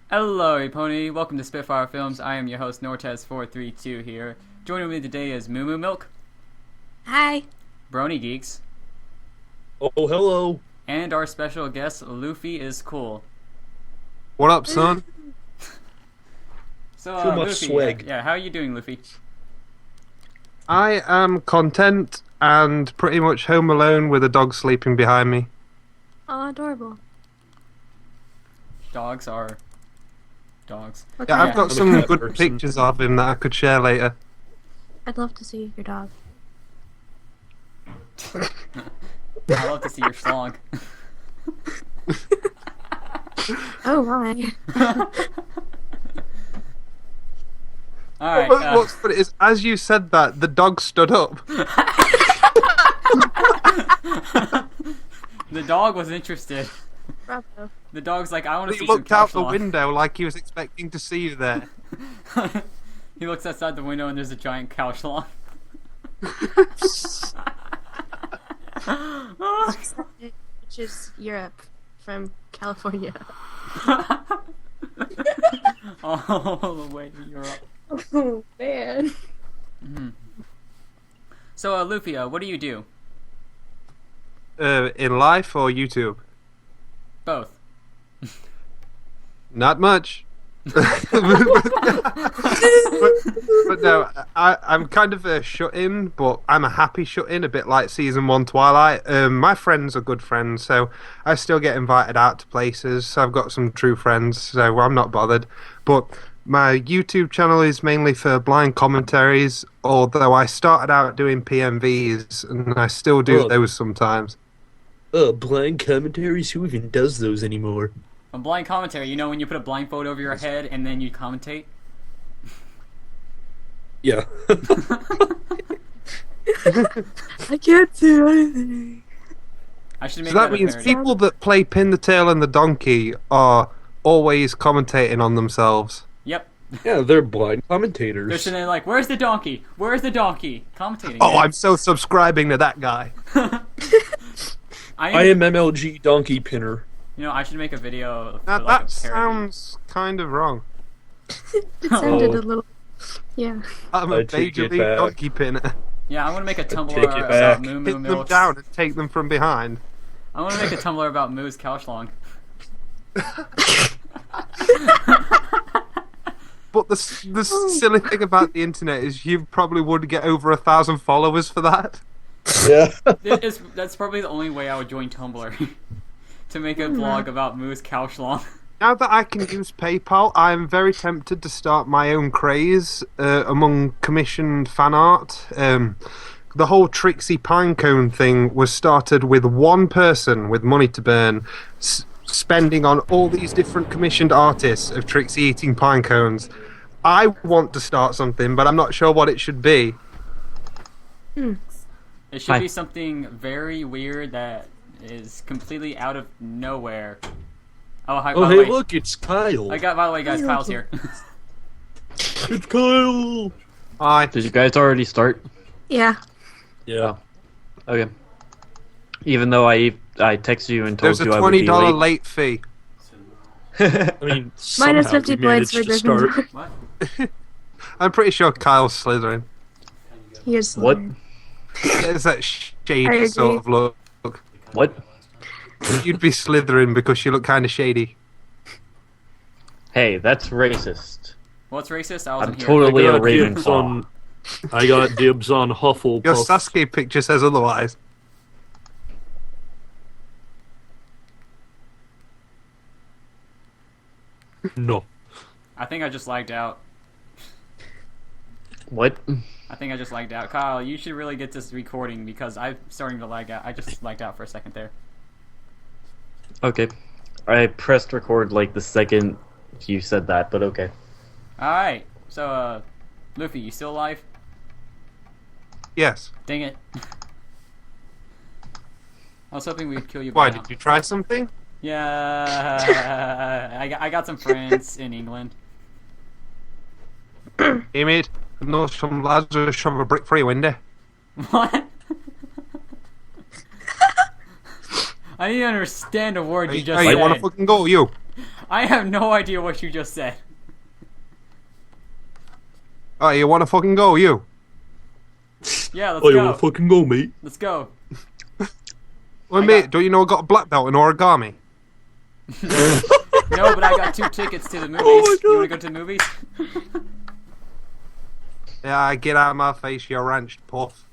Hello, Pony. Welcome to Spitfire Films. I am your host, Nortez432 here. Joining me today is Moomoomilk, Hi. BronyGeeks, Oh, hello. and our special guest, Luffyiscool. What up, son? So, Too much Luffy, swag. Yeah, how are you doing, Luffy? I am content and pretty much home alone with a dog sleeping behind me. Oh, adorable. Dogs are... dogs. What Yeah, kind I've of got dog? some cat good person. pictures of him that I could share later. I'd love to see your dog. I love to see your schlong. Oh my. Alright, What's funny is, as you said that, the dog stood up. the dog was interested. Bravo. The dog's like, I want to He see some looked out the schlong. window like he was expecting to see you there. He looks outside the window and there's a giant cow schlong. Which is Europe from California. All the way to Europe. Oh man. So, Luffy, what do you do? In life or YouTube? Both. Not much. but no, I'm kind of a shut-in, but I'm a happy shut-in, a bit like Season 1 Twilight. My friends are good friends, so I still get invited out to places. I've got some true friends, so I'm not bothered. But my YouTube channel is mainly for blind commentaries, although I started out doing PMVs, and I still do Oh. those sometimes. Blind commentaries? Who even does those anymore? A blind commentary, you know when you put a blindfold over your head and then you commentate? Yeah. I can't do anything. I should make So that a means parody. people that play Pin the Tail and the Donkey are always commentating on themselves. Yep. Yeah, they're blind They're commentators. sitting there like, where's the donkey? Where's the donkey? Commentating. Oh, man. I'm so subscribing to that guy. I am MLG Donkey Pinner. You know, I should make a video That, for, like, that a parody. sounds kind of wrong. It sounded Oh. a little. Yeah. I'm a I take major it league back. donkey pinner. Yeah, I want to make a Tumblr take it about back. Moo Hit them Milk. down and take them from behind. I want to make a Tumblr about Moo's cow schlong. But the silly thing about the internet is you probably would get over 1,000 followers for that. Yeah. That's probably the only way I would join Tumblr. To make a blog about Moo's cow schlong. Now that I can use PayPal, I am very tempted to start my own craze among commissioned fan art. The whole Trixie Pinecone thing was started with one person with money to burn, spending on all these different commissioned artists of Trixie eating pine cones. I want to start something, but I'm not sure what it should be. It should Hi. be something very weird that is completely out of nowhere. Oh, hi, Oh, by the hey, way. look, it's Kyle. By the way, guys, Kyle's here. It's Kyle. I Did you guys already start? Yeah. Yeah. Okay. Even though I texted you and told there's a you I would be $20 late. late fee. I mean, Minus somehow 50 we points for managed to start. Gryffindor. What? I'm pretty sure Kyle's Slytherin. He is What? Slytherin. There's that I shady agree. sort of look. What? You'd be Slytherin because you look kind of shady. Hey, that's racist. What's racist? I I'm wasn't here. totally a dibs Ravenclaw. on. I got dibs on Hufflepuff. Your Sasuke picture says otherwise. No. I think I just lagged out. What? I think I just lagged out. Kyle, you should really get this recording because I'm starting to lag out. I just lagged out for a second there. Okay. I pressed record like the second you said that, but okay. Alright, so, Luffy, you still alive? Yes. Dang it. I was hoping we'd kill you Why, by now. did you try something? Yeah, I got some friends in England. Hey mate, know some lads who shove a brick through your window. What? I didn't understand a word you just Hey, said. you wanna fucking go, you? I have no idea what you just said. Oh, you want to fucking go, you? Yeah, let's Oh, you go. wanna fucking go, mate? Let's go. Well, I mate, got- don't you know I got a black belt in origami? No, but I got 2 tickets to the movies. Oh my You wanna God. go to the movies? Yeah, get out of my face, you wrenched puff.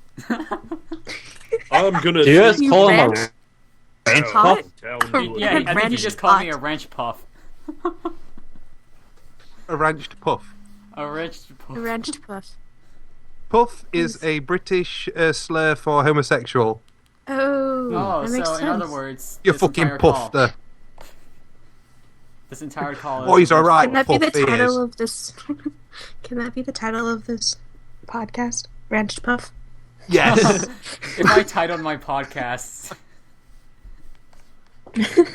I'm gonna. Do you guys You call him a wrench? wrench Hot? puff? Yeah, I think he Wrench just called me a pot. wrench puff. A wrenched puff. A wrench puff. Wrenched puff. Puff is a British slur for homosexual. Oh, Oh, that makes so sense. in other words, You this fucking entire call- puffed. This entire call is... Oh, he's alright. Can that be the Puff is. title of this? Can that be the title of this podcast? Wrenched puff. Yes. If I titled my podcasts...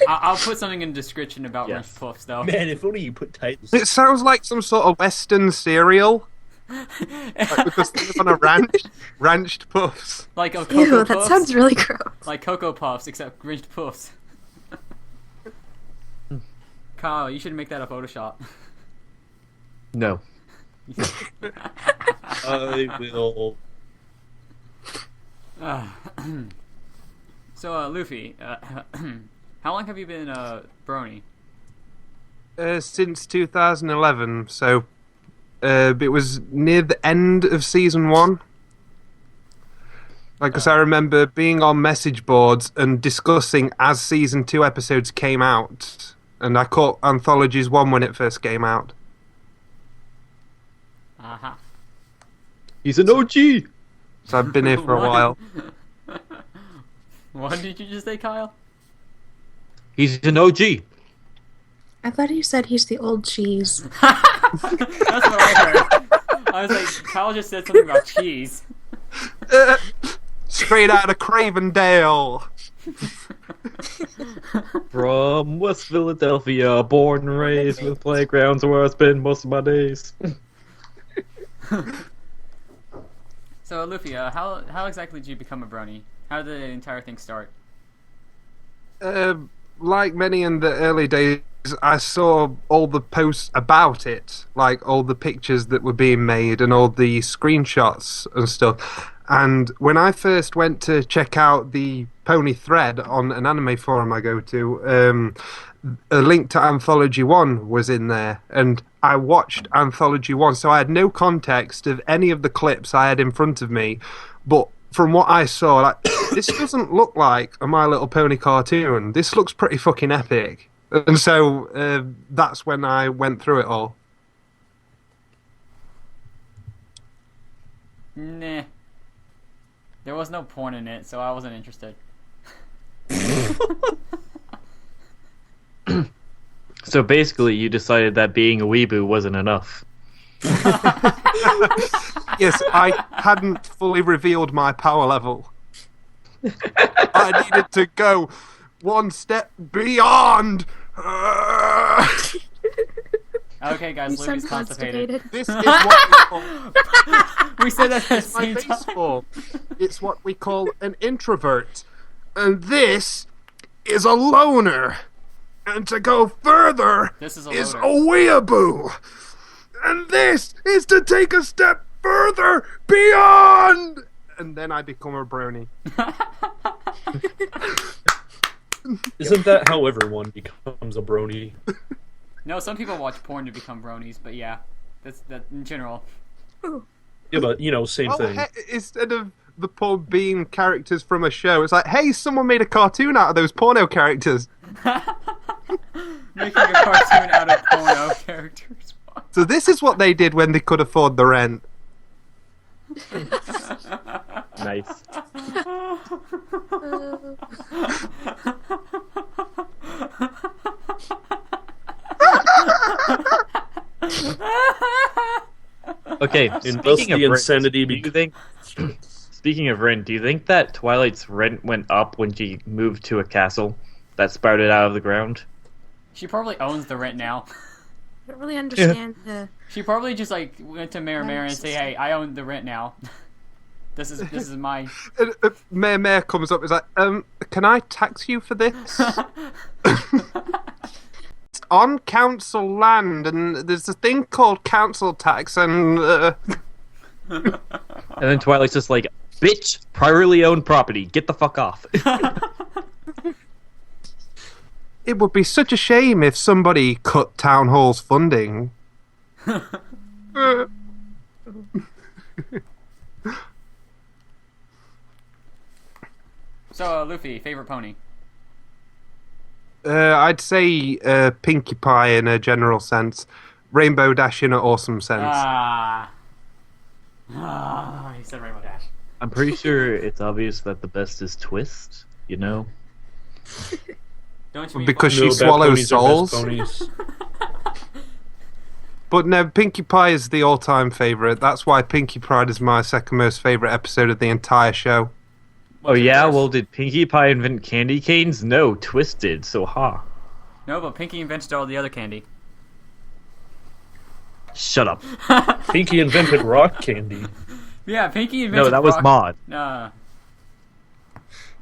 I'll put something in the description about Yes. wrench puffs, though. Man, if only you put titles. It sounds like some sort of Western cereal. Like, because they live on a ranch. Ranched puffs. Like a Cocoa Ew, that Puffs. sounds really gross. Like Cocoa Puffs, except wrenched puffs. Kyle, you should make that a Photoshop. No. I will. So, Luffy, how long have you been Brony? Since 2011, so it was near the end of season 1. Like, 'cause I remember being on message boards and discussing as season 2 episodes came out, and I caught Anthologies 1 when it first came out. Aha. He's an OG! So I've been here for a What? while. What did you just say, Kyle? He's an OG! I thought you said he's the old cheese. That's what I heard. I was like, Kyle just said something about cheese. Straight out of Cravendale. From West Philadelphia, born and raised with playgrounds where I spend most of my days. So, Luffy, how exactly did you become a Brony? How did the entire thing start? Like many in the early days, I saw all the posts about it, like all the pictures that were being made and all the screenshots and stuff. And when I first went to check out the pony thread on an anime forum I go to, a link to Anthology 1 was in there, and I watched Anthology 1, so I had no context of any of the clips I had in front of me, but from what I saw, like, this doesn't look like a My Little Pony cartoon. This looks pretty fucking epic. And so that's when I went through it all. Nah. There was no porn in it, so I wasn't interested. So basically, you decided that being a weeboo wasn't enough. Yes, I hadn't fully revealed my power level. I needed to go one step beyond. Okay, guys, You sound Luffy's constipated. constipated. This is what we call We said that at the my same base time. form. It's what we call an introvert. And this is a loner. And to go further This is a is a loner. weeaboo. And this is to take a step further beyond. And then I become a brony. Isn't that how everyone becomes a brony? No, some people watch porn to become bronies, but yeah, that's that in general. Yeah, but you know, same thing. Instead of the pub being characters from a show, it's like, hey, someone made a cartoon out of those porno characters. Making a cartoon out of porno characters. So this is what they did when they could afford the rent. Nice. Okay, And thus speaking of the rent, insanity do you think? Speaking of rent, do you think that Twilight's rent went up when she moved to a castle that sprouted out of the ground? She probably owns the rent now. I don't really understand the. She probably just like went to Mayor and say, "Hey, I own the rent now. This is my." And, Mayor comes up and is like, can I tax you for this? on council land, and there's a thing called council tax, and And then Twilight's just like, bitch, privately owned property, get the fuck off. it would be such a shame if somebody cut town hall's funding. So, Luffy, favorite pony? I'd say Pinkie Pie in a general sense. Rainbow Dash in an awesome sense. He said Rainbow Dash. I'm pretty sure it's obvious that the best is Twist, you know? Don't you mean Because pony? she swallows souls. Ponies. But no, Pinkie Pie is the all-time favourite. That's why Pinkie Pride is my second most favourite episode of the entire show. Oh yeah? Well, did Pinkie Pie invent candy canes? No, Twist did, so ha. No, but Pinkie invented all the other candy. Shut up. Pinky invented rock candy. Yeah, Pinkie invented No, that was Maud.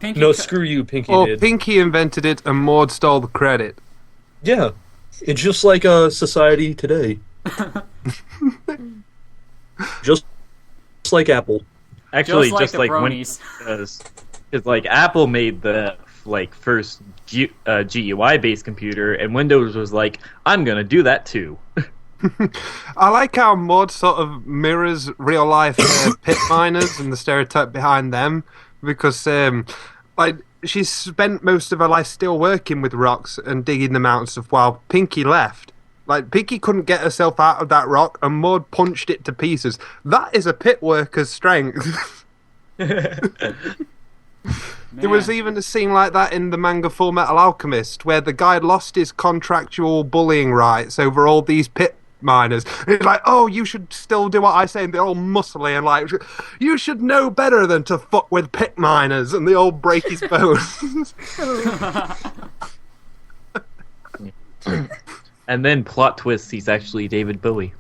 Pinkie No, screw you, Pinky Or did. Pinkie invented it and Maud stole the credit. Yeah. It's just like society today. just like Apple. Actually, Just like the when bronies. it's like Apple made the first GUI based computer, and Windows was like, I'm gonna do that too. I like how Maud sort of mirrors real life pit miners and the stereotype behind them, because like she's spent most of her life still working with rocks and digging them out and stuff, while Pinkie left. Like, Pinkie couldn't get herself out of that rock, and Maud punched it to pieces. That is a pit worker's strength. There was even a scene like that in the manga Full Metal Alchemist, where the guy lost his contractual bullying rights over all these pit miners. It's like, oh, you should still do what I say, and they're all muscly and like, you should know better than to fuck with pit miners, and they all break his bones. And then plot twist, he's actually David Bowie.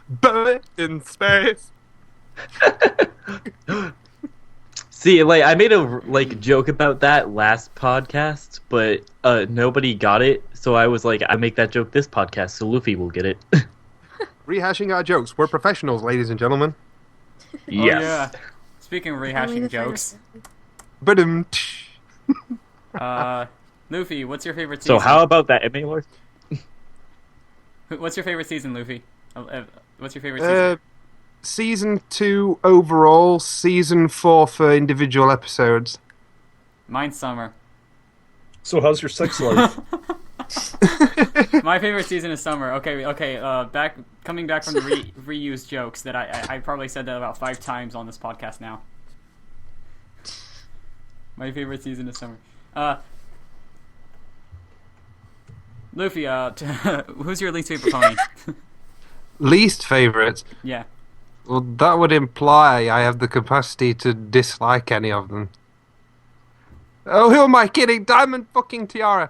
Bowie in space. See, like I made a joke about that last podcast, but nobody got it. So I was like, I make that joke this podcast, so Luffy will get it. Rehashing our jokes. We're professionals, ladies and gentlemen. Yes. Oh, yeah. Speaking of rehashing jokes, But Luffy, what's your favorite season? So how about that, Emmy Lord? What's your favorite season, Luffy? What's your favorite season? Season 2 overall, Season 4 for individual episodes. Mine's summer. So how's your sex life? My favorite season is summer. Okay. Coming back from the reused jokes that I probably said that about 5 times on this podcast now. My favorite season is summer. Luffy, who's your least favorite pony? Least favourite? Yeah. Well, that would imply I have the capacity to dislike any of them. Oh, who am I kidding? Diamond fucking Tiara.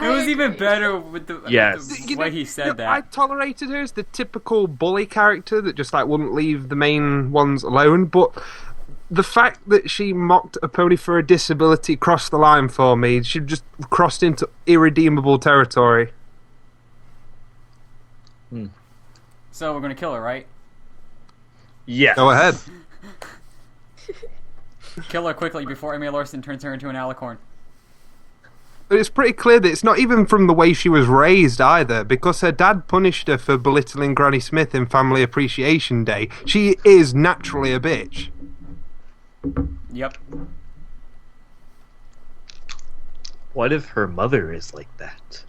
It was even better with the way he said that. I tolerated her as the typical bully character that just like wouldn't leave the main ones alone, but the fact that she mocked a pony for a disability crossed the line for me. She just crossed into irredeemable territory. So we're gonna kill her, right? Yeah. Go ahead. Kill her quickly before Emmy Larson turns her into an alicorn. But it's pretty clear that it's not even from the way she was raised either, because her dad punished her for belittling Granny Smith in Family Appreciation Day. She is naturally a bitch. Yep. What if her mother is like that?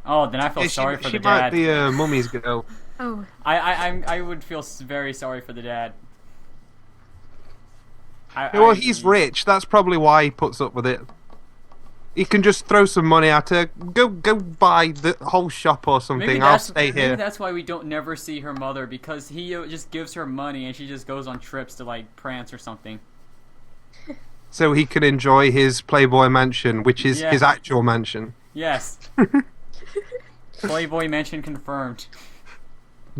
Oh, then I feel sorry for the She dad. might be a mummy's girl. Oh, I would feel very sorry for the dad. Well, he's rich. That's probably why he puts up with it. He can just throw some money at her. Go buy the whole shop or something. I'll stay here. Maybe that's why we don't never see her mother, because he just gives her money and she just goes on trips to like prance or something. So he can enjoy his Playboy mansion, which is his actual mansion. Yes. Playboy mansion confirmed.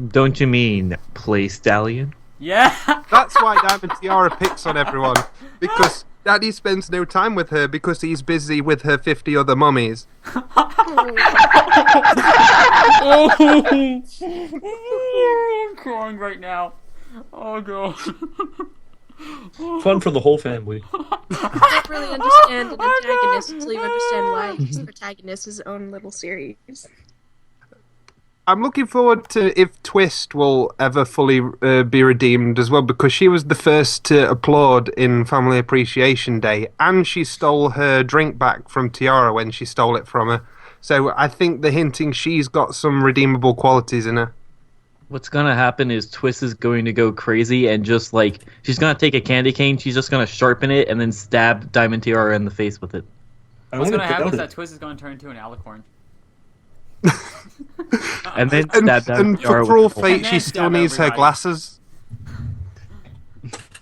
Don't you mean Play Stallion? Yeah. That's why Diamond Tiara picks on everyone, because Daddy spends no time with her because he's busy with her 50 other mummies. I'm crying right now. Oh god. Fun for the whole family. You don't really understand an antagonist until you understand why he's the protagonist of his own little series. I'm looking forward to if Twist will ever fully be redeemed as well, because she was the first to applaud in Family Appreciation Day, and she stole her drink back from Tiara when she stole it from her. So I think they're hinting she's got some redeemable qualities in her. What's gonna happen is Twist is going to go crazy and just like she's gonna take a candy cane, she's just gonna sharpen it and then stab Diamond Tiara in the face with it. What's gonna happen is that Twist is gonna turn into an alicorn. And then And, stab Diamond and Tiara for all with fate, And she then still stab needs her everybody. glasses.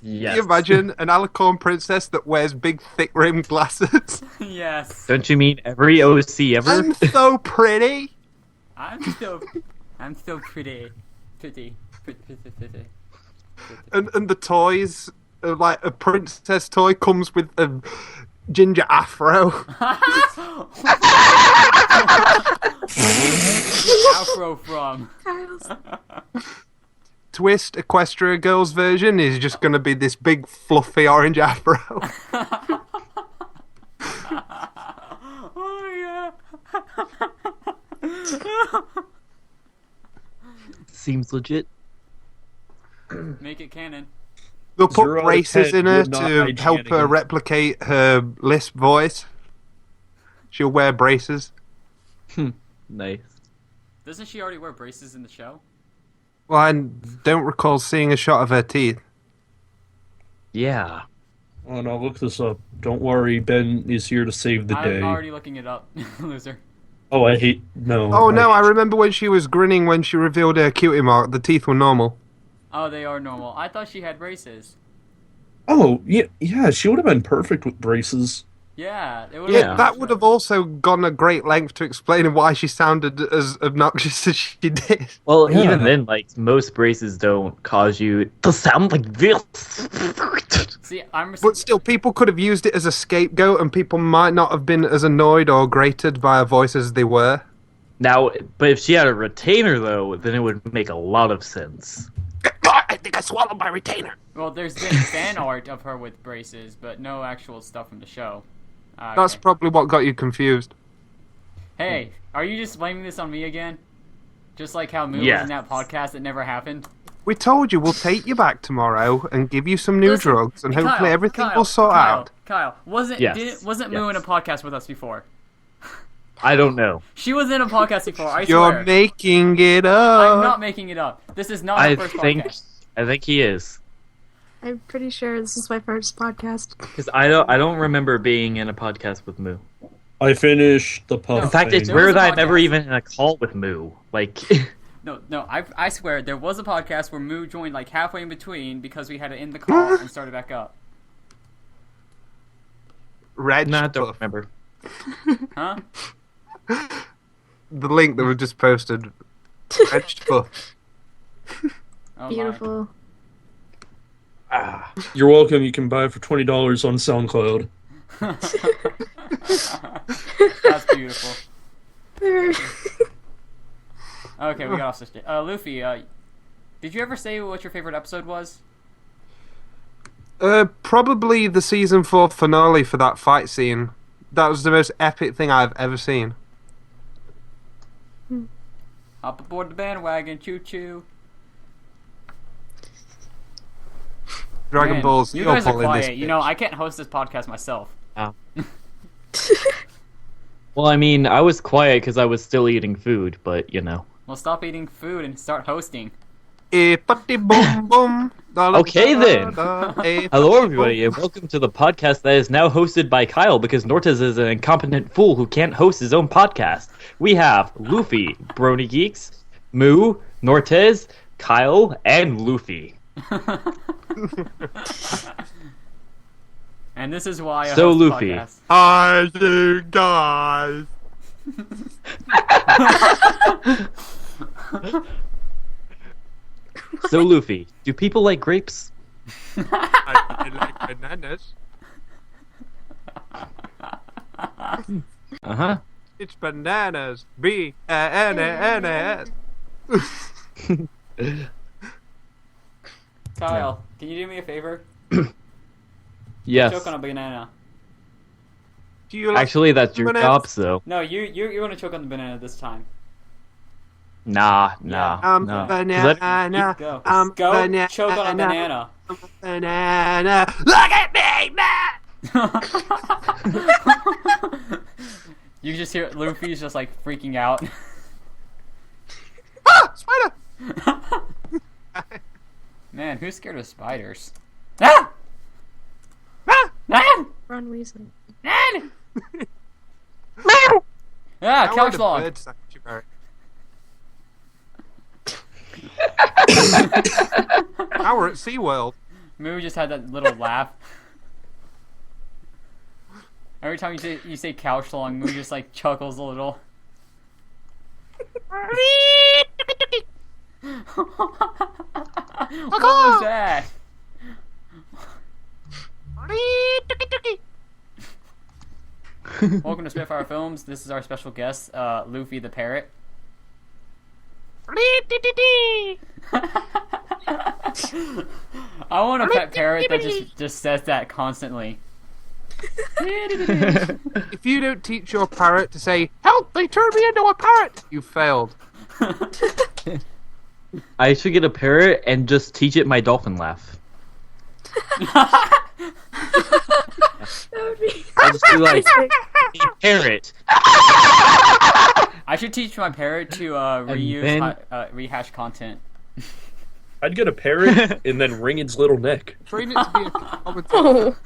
Yes. Can you imagine an alicorn princess that wears big, thick-rimmed glasses? Yes. Don't you mean every OC ever? I'm so pretty. I'm so pretty. Pretty. And the toys, like a princess toy, comes with a ginger afro. Afro from. Kyle's Twist Equestria Girls version is just going to be this big, fluffy orange afro. Oh yeah. Seems legit. Make it canon. They'll put 0 out of braces 10 in her would not to hygienic help her again. replicate her lisp voice. She'll wear braces. Nice. Doesn't she already wear braces in the show? Well, I don't recall seeing a shot of her teeth. Yeah. Oh no, look this up. Don't worry, Ben is here to save the day. I'm already looking it up, loser. Oh, I hate... No. Oh no, I remember when she was grinning when she revealed her cutie mark. The teeth were normal. Oh, they are normal. I thought she had braces. Oh, yeah, she would have been perfect with braces. Yeah, it would. Yeah, that would have also gone a great length to explaining why she sounded as obnoxious as she did. Well, Yeah. even then, like, most braces don't cause you to sound like this. See, I'm. But still, people could have used it as a scapegoat, and people might not have been as annoyed or grated by her voice as they were. Now, but if she had a retainer, though, then it would make a lot of sense. I think I swallowed my retainer. Well, there's been fan art of her with braces, but no actual stuff from the show. That's Okay. probably what got you confused. Hey, are you just blaming this on me again? Just like how Moo was Yes. in that podcast that never happened? We told you we'll take you back tomorrow and give you some new Listen, drugs, and hopefully Kyle, everything Kyle, will sort Kyle, out. Kyle, wasn't Yes. Moo in a podcast with us before? I don't know. She was in a podcast before, I You're swear. making it up. I'm not making it up. This is not our I first think podcast. he is. I'm pretty sure this is my first podcast. Because I don't remember being in a podcast with Moo. I finished the puff No. In fact, thing. it's There was weird a that I'm never podcast. even in a call with Moo. Like, No, I swear, there was a podcast where Moo joined like halfway in between because we had to end the call and start it back up. Red nah, I don't stuff. remember. Huh? The link that was just posted. Red stuff. Oh, my. Beautiful. You're welcome. You can buy it for $20 on SoundCloud. That's beautiful. Okay, we got off subject. Luffy, did you ever say what your favorite episode was? Probably the season 4 finale for that fight scene. That was the most epic thing I've ever seen. Hop aboard the bandwagon, choo choo. Dragon Man, Ball's you guys are pulling this quiet. You know, bitch. I can't host this podcast myself. Well, I mean, I was quiet because I was still eating food, but you know. Well, stop eating food and start hosting. Putty boom boom. Okay, then. Hello, everybody, and welcome to the podcast that is now hosted by Kyle because Nortez is an incompetent fool who can't host his own podcast. We have Luffy, BronyGeeks, Moo, Nortez, Kyle, and Luffy. And this is why I So, host the Luffy. podcast. I do, guys. So, Luffy, do people like grapes? I like bananas. Uh-huh. It's bananas. B-A-N-A-N-A-S. Kyle, can you do me a favor? Yes. Choke on a banana. Do you like Actually, that's your bananas? job, so. No, you're gonna choke on the banana this time. Nah. Yeah. I'm no. banana. Go. I'm Go banana. choke on a banana. Banana. Look at me, man! You just hear Luffy's just like freaking out. Ah! Spider! Man, who's scared of spiders? Ah! Ah! Nan! Ron Weasley. Nan! Meow! Ah, Now we're couch at a log. bird sanctuary. Now we're at SeaWorld. Moo just had that little laugh. Every time you say couch long, Moo just like chuckles a little. What was that? Welcome to Spitfire Films. This is our special guest, Luffy the parrot. I want a pet parrot that just says that constantly. If you don't teach your parrot to say, "Help! They turned me into a parrot," you failed. I should get a parrot and just teach it my dolphin laugh. That would be. I'll just be like, hey, parrot. I should teach my parrot to rehash content. I'd get a parrot and then wring its little neck. Train it to be a commentator. Oh.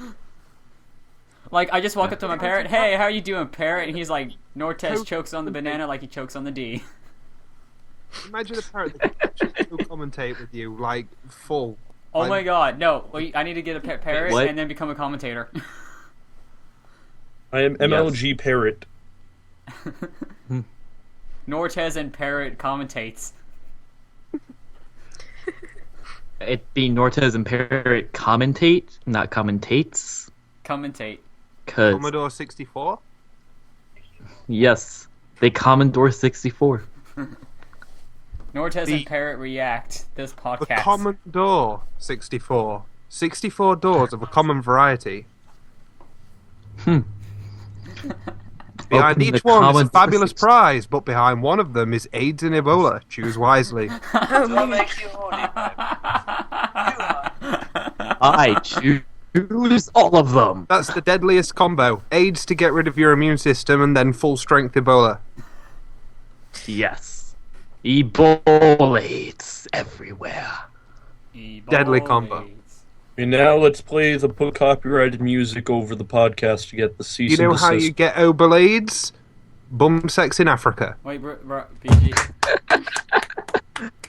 Like, I just walk up to my parrot, "Hey, how you doing, parrot?" And he's like, "Nortez chokes on the banana like he chokes on the D." Imagine a parrot that can actually co-commentate with you, like, full. Oh Like- my god, no. Wait, I need to get a pet parrot what? and then become a commentator. I am MLG Parrot. Nortez and parrot commentates. It be Nortez and parrot commentate, not commentates. Commentate. Cause Commodore 64? yes, they Commodore 64. Nortez The- and parrot react this The podcast. Commodore 64. 64 doors of a common variety. Behind Welcome to each the one is a Commodore fabulous 64. prize, but behind one of them is AIDS and Ebola. Choose wisely. I choose all of them. That's the deadliest combo. AIDS to get rid of your immune system, and then full strength Ebola. Yes. Ebolates everywhere. Deadly combo. And now let's play the put copyrighted music over the podcast to get the cease You know and how desist. you get Obalades? Bum sex in Africa. Wait, PG.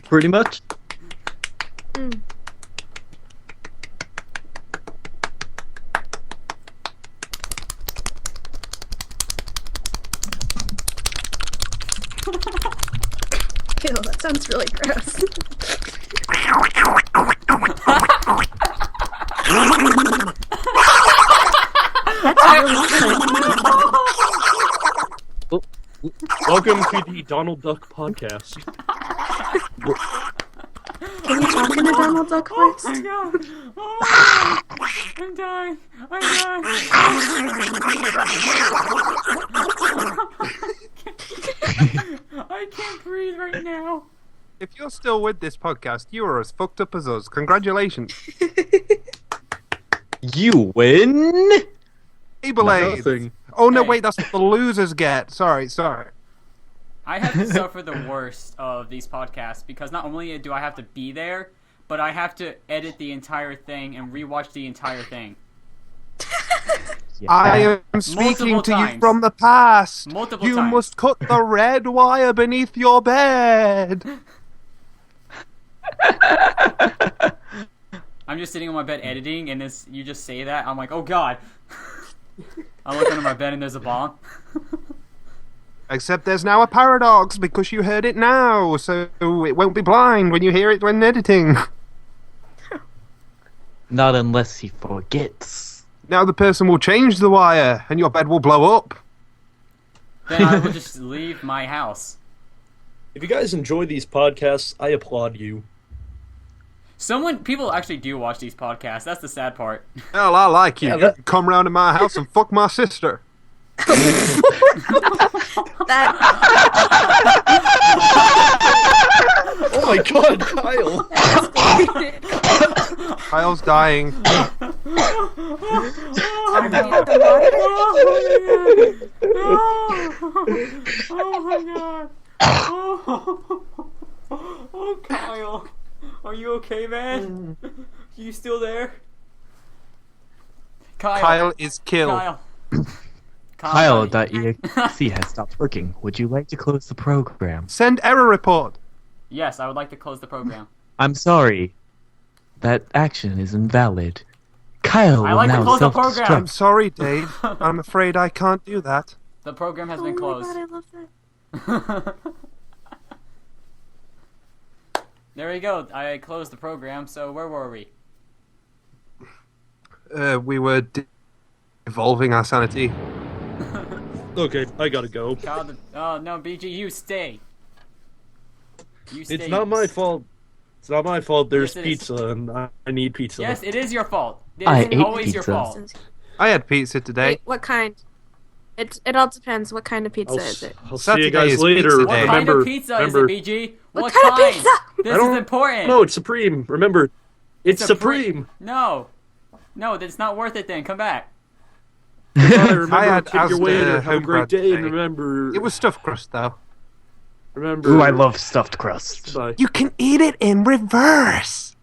Pretty much. Ew, that sounds really gross. Welcome to the Donald Duck podcast. Can you talk in a Donald Duck voice? Oh my god! Oh my god! I'm dying! I can't breathe right now. If you're still with this podcast, you are as fucked up as us. Congratulations. You win. Obalades. Nothing. Oh no, Hey. wait, that's what the losers get. Sorry. I have to suffer the worst of these podcasts because not only do I have to be there, but I have to edit the entire thing and rewatch the entire thing. I am speaking Multiple to you times. from the past. Multiple You times. must cut the red wire beneath your bed. I'm just sitting on my bed editing, and you just say that. I'm like, oh god. I look under my bed and there's a bomb. Except there's now a paradox because you heard it now, so it won't be blind when you hear it when editing. Not unless he forgets. Now the person will change the wire, and your bed will blow up. Then I will just leave my house. If you guys enjoy these podcasts, I applaud you. People actually do watch these podcasts. That's the sad part. Hell, I like you. Yeah, You can come round to my house and fuck my sister. That Oh my god, Kyle! Kyle's dying. Oh my god. Oh, Kyle. Are you okay, man? You still there? Kyle is killed. Kyle.exe has stopped working. Would you like to close the program? Send error report. Yes, I would like to close the program. I'm sorry. That action is invalid. Kyle I will like to now close the program. I'm self-destruct. sorry, Dave. I'm afraid I can't do that. The program has oh been my closed. god, I love that. There we go. I closed the program. So where were we? We were evolving our sanity. Okay, I gotta go. Oh no, BG, you stay. You stay. It's not my fault. It's not my fault. There's Yes, it is. pizza, and I need pizza. Yes, it is your fault. It I isn't ate always your pizza. fault. I had pizza today. Wait, what kind? It all depends. What kind of pizza is it? I'll see Saturday you guys is later. pizza What day. kind Remember, of pizza remember, is it, BG? What kind of pizza? This I don't- is important. No, it's Supreme. Remember, it's Supreme. No, that's not worth it. Then come back. Remember, I had take your way Asda and have a home great bread day, and today. remember. It was stuffed crust, though. Remember. Ooh, I love stuffed crust. Bye. You can eat it in reverse.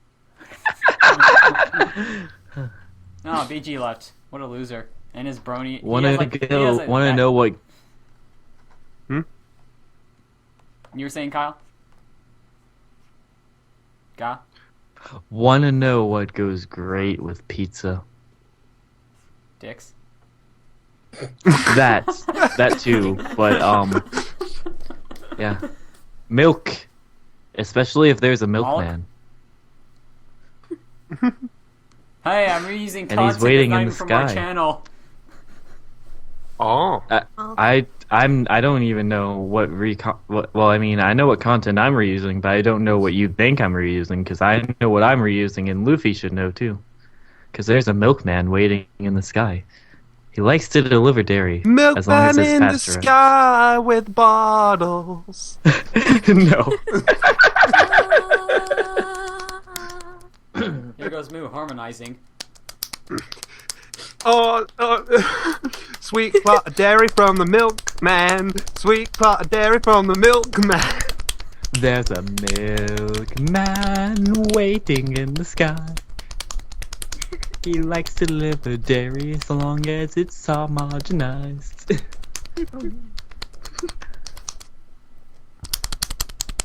Oh, BG left. What a loser. And his brony. Wanna know what? You were saying, Kyle? Kyle? Wanna know what goes great with pizza? Dicks? That too, but yeah, milk, especially if there's a milkman. Hey, I'm reusing And content he's waiting that's not in even the from our sky. channel. Oh. I don't even know well, I mean, I know what content I'm reusing, but I don't know what you think I'm reusing, because I know what I'm reusing, and Luffy should know too, because there's a milkman waiting in the sky. He likes to deliver dairy, as long as Milkman it's in the pasteurized. sky with bottles. No. Here goes Moo harmonizing. Oh, sweet clot of dairy from the milkman. Sweet clot of dairy from the milkman. There's a milkman waiting in the sky. He likes to deliver dairy as long as it's homogenized.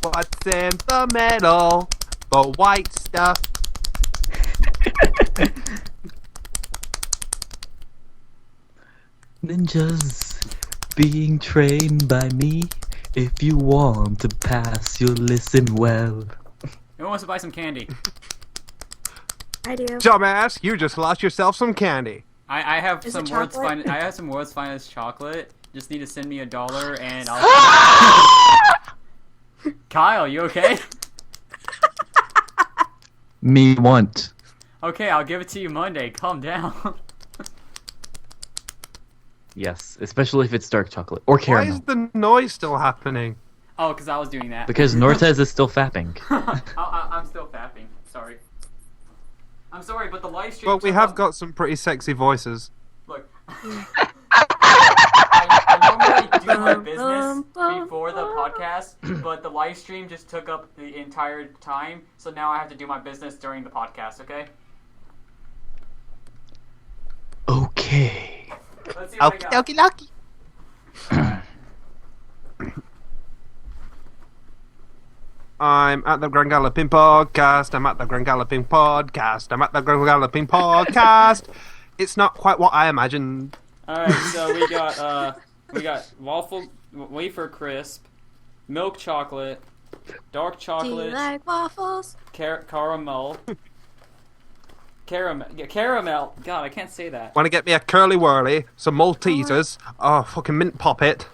What's in the middle? The white stuff. Ninjas being trained by me. If you want to pass, you'll listen well. Who wants to buy some candy? I do. Dumbass, you just lost yourself some candy. I have Is some it world's chocolate? finest. I have some world's finest chocolate. Just need to send me $1 and I'll. Kyle, you okay? Me want. Okay, I'll give it to you Monday. Calm down. Yes, especially if it's dark chocolate or Why caramel. is the noise still happening? Oh, because I was doing that. Because Nortez is still fapping. I'm still fapping. Sorry. I'm sorry, but the live stream. Well, we took have up- got some pretty sexy voices. Look. I normally do my business before the podcast, but the live stream just took up the entire time, so now I have to do my business during the podcast, okay? Okay. Let's see what I got. Lucky. I'm at the Grand Galloping Podcast. I'm at the Grand Galloping Podcast. I'm at the Grand Galloping Podcast. It's not quite what I imagined. Alright, so we got wafer crisp, milk chocolate, dark Do you chocolate, like waffles? caramel, Caramel. God, I can't say that. Want to get me a curly whirly, some Maltesers, fucking mint poppet,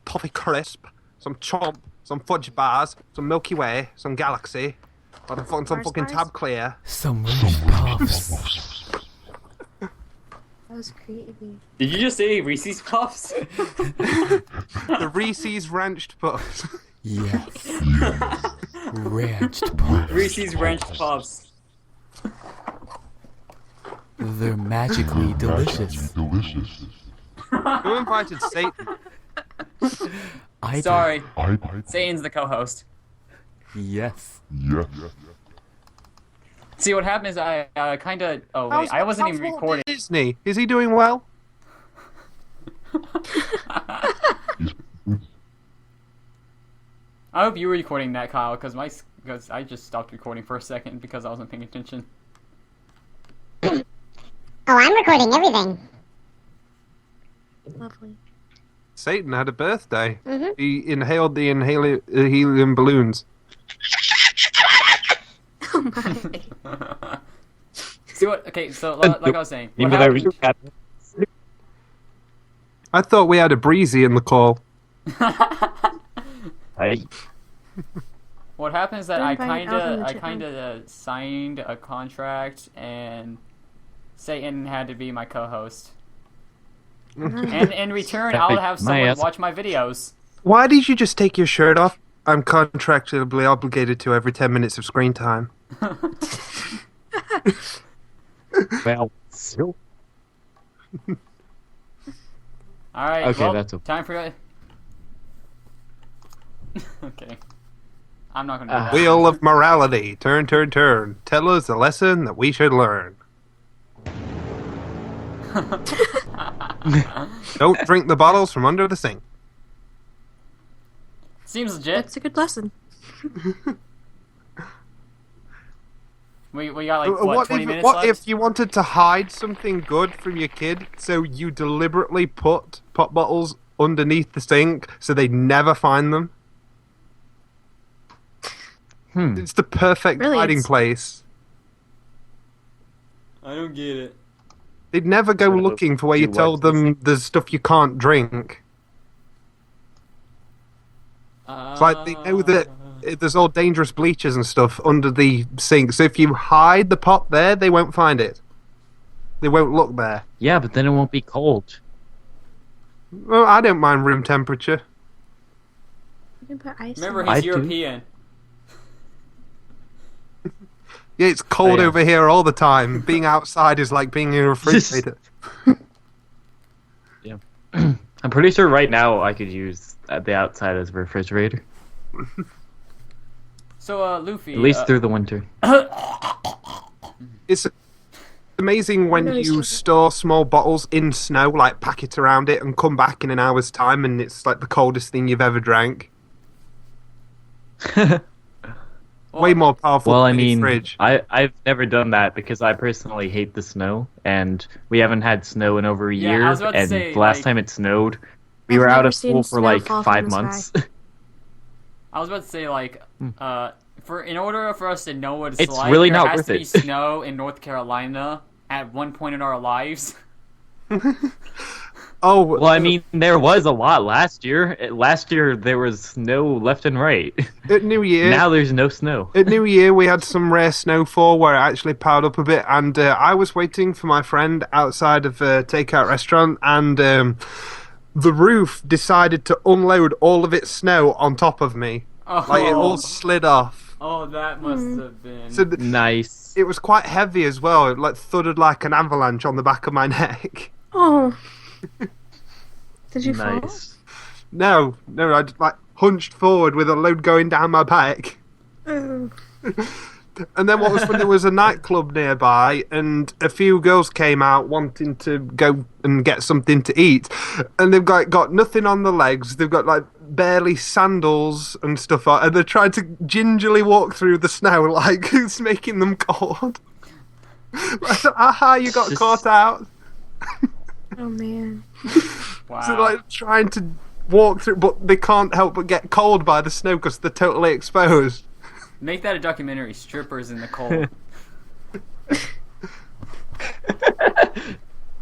toffee crisp, some chomp, some fudge bars, some Milky Way, some Galaxy, some fucking Tab Clear. Some Reese's Puffs. That was creepy. Did you just say Reese's Puffs? The Reese's Ranched Puffs. Yes. Ranched Puffs. Reese's Ranched Puffs. They're magically delicious. Who invited Satan? I did. Sorry. Satan's the co-host. Yes. See, what happened is I kind of... Oh, wait, I wasn't even recording. Disney, is he doing well? I hope you were recording that, Kyle, because I just stopped recording for a second because I wasn't paying attention. Oh, I'm recording everything. Lovely. Satan had a birthday. Mm-hmm. He inhaled the helium balloons. Oh my. See what? Okay, so like I was saying, what happened? I thought we had a breezy in the call. Hey. What happened is that Done I by an alpha kind of signed a contract, and Satan had to be my co-host. And in return, I'll have someone watch my videos. Why did you just take your shirt off? I'm contractually obligated to every 10 minutes of screen time. Well, so. All right. Okay, well, that's okay. time for. Okay. I'm not gonna do that. Wheel of morality. Turn, turn, turn. Tell us the lesson that we should learn. Don't drink the bottles from under the sink. Seems legit. That's a good lesson. We got like what 20 minutes what left? if you wanted to hide something good from your kid, so you deliberately put pop bottles underneath the sink so they'd never find them? It's the perfect Really, hiding it's- place. I don't get it. They'd never go looking for where you told them there's stuff you can't drink. It's like they know that there's all dangerous bleachers and stuff under the sink, so if you hide the pop there, they won't find it. They won't look there. Yeah, but then it won't be cold. Well, I don't mind room temperature. You can put ice Remember, in it. he's I do. European. Yeah, it's cold Oh, yeah. over here all the time. Being outside is like being in a refrigerator. Yeah. I'm pretty sure right now I could use the outside as a refrigerator. So, Luffy. At least through the winter. It's amazing when No, it's you true. store small bottles in snow, like pack it around it, and come back in an hour's time, and it's like the coldest thing you've ever drank. Way more powerful Well, I than any mean, fridge. I've never done that because I personally hate the snow, and we haven't had snow in over a Yeah, year. I was about to And say, the last like- time it snowed, we I've were out never of school seen for snow like fall from 5 the months. sky. I was about to say, like, in order for us to know what it's, It's like, really there not has worth to be it. snow in North Carolina at one point in our lives. Oh, Well, I mean, there was a lot last year. Last year there was snow left and right. at New Year. Now there's no snow. At New Year, we had some rare snowfall where it actually piled up a bit, and I was waiting for my friend outside of a takeout restaurant, and the roof decided to unload all of its snow on top of me. Oh, Like, it all slid off. oh, that must have been. So Nice. it was quite heavy as well. It like thudded like an avalanche on the back of my neck. Oh. Did you fall? Nice. No, I just like hunched forward with a load going down my back. Oh. And then what was funny, there was a nightclub nearby, and a few girls came out wanting to go and get something to eat, and they've got nothing on the legs. They've got like barely sandals and stuff on, and they're trying to gingerly walk through the snow like it's making them cold. Like, aha, you got caught out. Oh man. Wow. So like trying to walk through, but they can't help but get cold by the snow because they're totally exposed. Make that a documentary, Strippers in the Cold.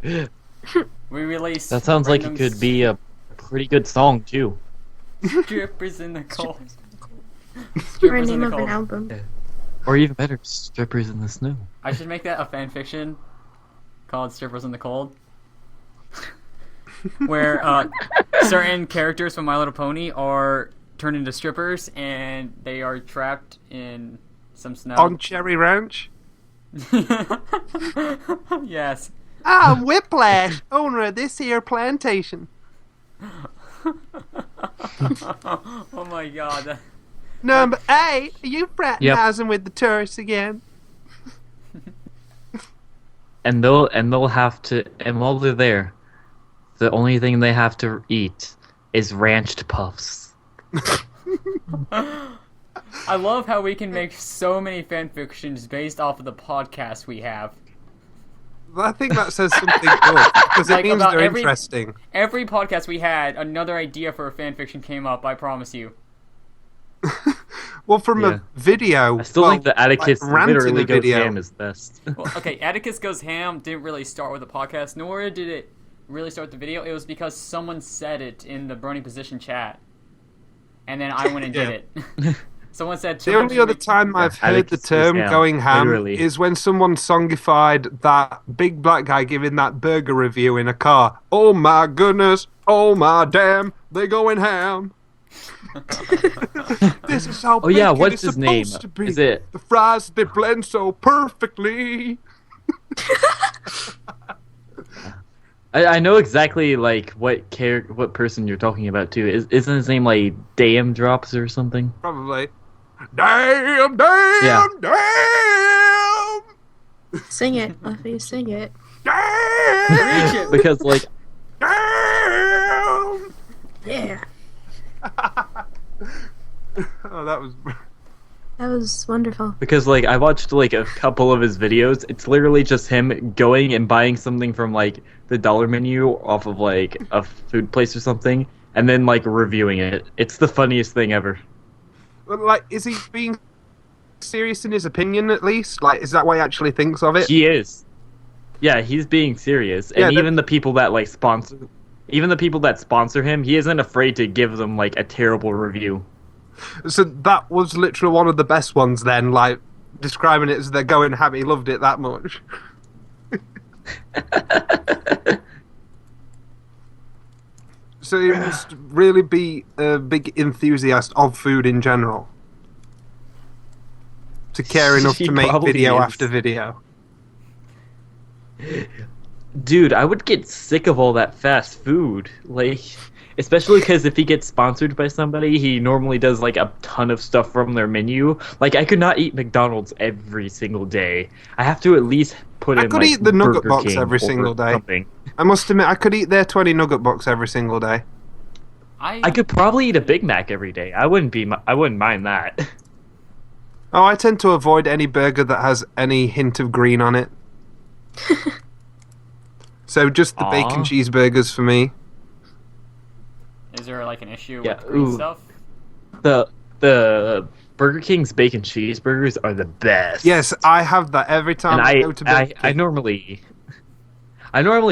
We released. That sounds like it random could be a pretty good song too. strippers in the cold. Or a Strippers in name the of an cold. album. Or even better, Strippers in the Snow. I should make that a fan fiction called "Strippers in the Cold," where certain characters from My Little Pony are turned into strippers and they are trapped in some snow. On Cherry Ranch. Yes. I'm Whiplash, owner of this here plantation. Oh my god. Number 8, are you fraternizing with the tourists again? And they'll have to, and while they're there, the only thing they have to eat is ranched puffs. I love how we can make so many fan fictions based off of the podcast we have. I think that says something good, because it Like, means about they're every- interesting. Every podcast we had, another idea for a fan fiction came up, I promise you. Well, from Yeah. a video... I still think the Atticus ranting literally a goes video. ham is best. Well, okay, Atticus Goes Ham didn't really start with a podcast, nor did it really start the video. It was because someone said it in the Brony Position chat. And then I went and did it. Someone said... The only other time I've heard the Atticus term goes ham, going ham literally. is when someone songified that big black guy giving that burger review in a car. Oh my goodness, oh my damn, they going ham. This is how Oh yeah, bacon what's is his name? supposed to be. Is it? The fries, they blend so perfectly. I know exactly like what person you're talking about too. Isn't his name like Damn Drops or something? Probably. Damn, damn, Yeah. damn, Sing it, Luffy, sing it. damn, Reach it! Because like damn. Yeah. Oh, that was... That was wonderful. I watched like a couple of his videos. It's literally just him going and buying something from like the dollar menu off of like a food place or something, and then like reviewing it. It's the funniest thing ever. Like, is he being serious in his opinion, at least? Like, is that what he actually thinks of it? He is. Yeah, he's being serious, Yeah, and that- even the people that like sponsor, him, he isn't afraid to give them like a terrible review. So that was literally one of the best ones then, like, describing it as they're going happy, he loved it that much. So he must really be a big enthusiast of food in general. To care enough He to make probably video is. after video. Dude, I would get sick of all that fast food. Like, especially because if he gets sponsored by somebody, he normally does like a ton of stuff from their menu. Like, I could not eat McDonald's every single day. I have to at least put I in could like eat the nugget Burger box King every or single day. something. I must admit, I could eat their 20 nugget box every single day. I could probably eat a Big Mac every day. I wouldn't mind that. Oh, I tend to avoid any burger that has any hint of green on it. So just the Aw. bacon cheeseburgers for me. Is there like an issue Yeah, with green ooh. stuff? The Burger King's bacon cheeseburgers are the best. Yes, I have that every time and I go to Burger I King. normally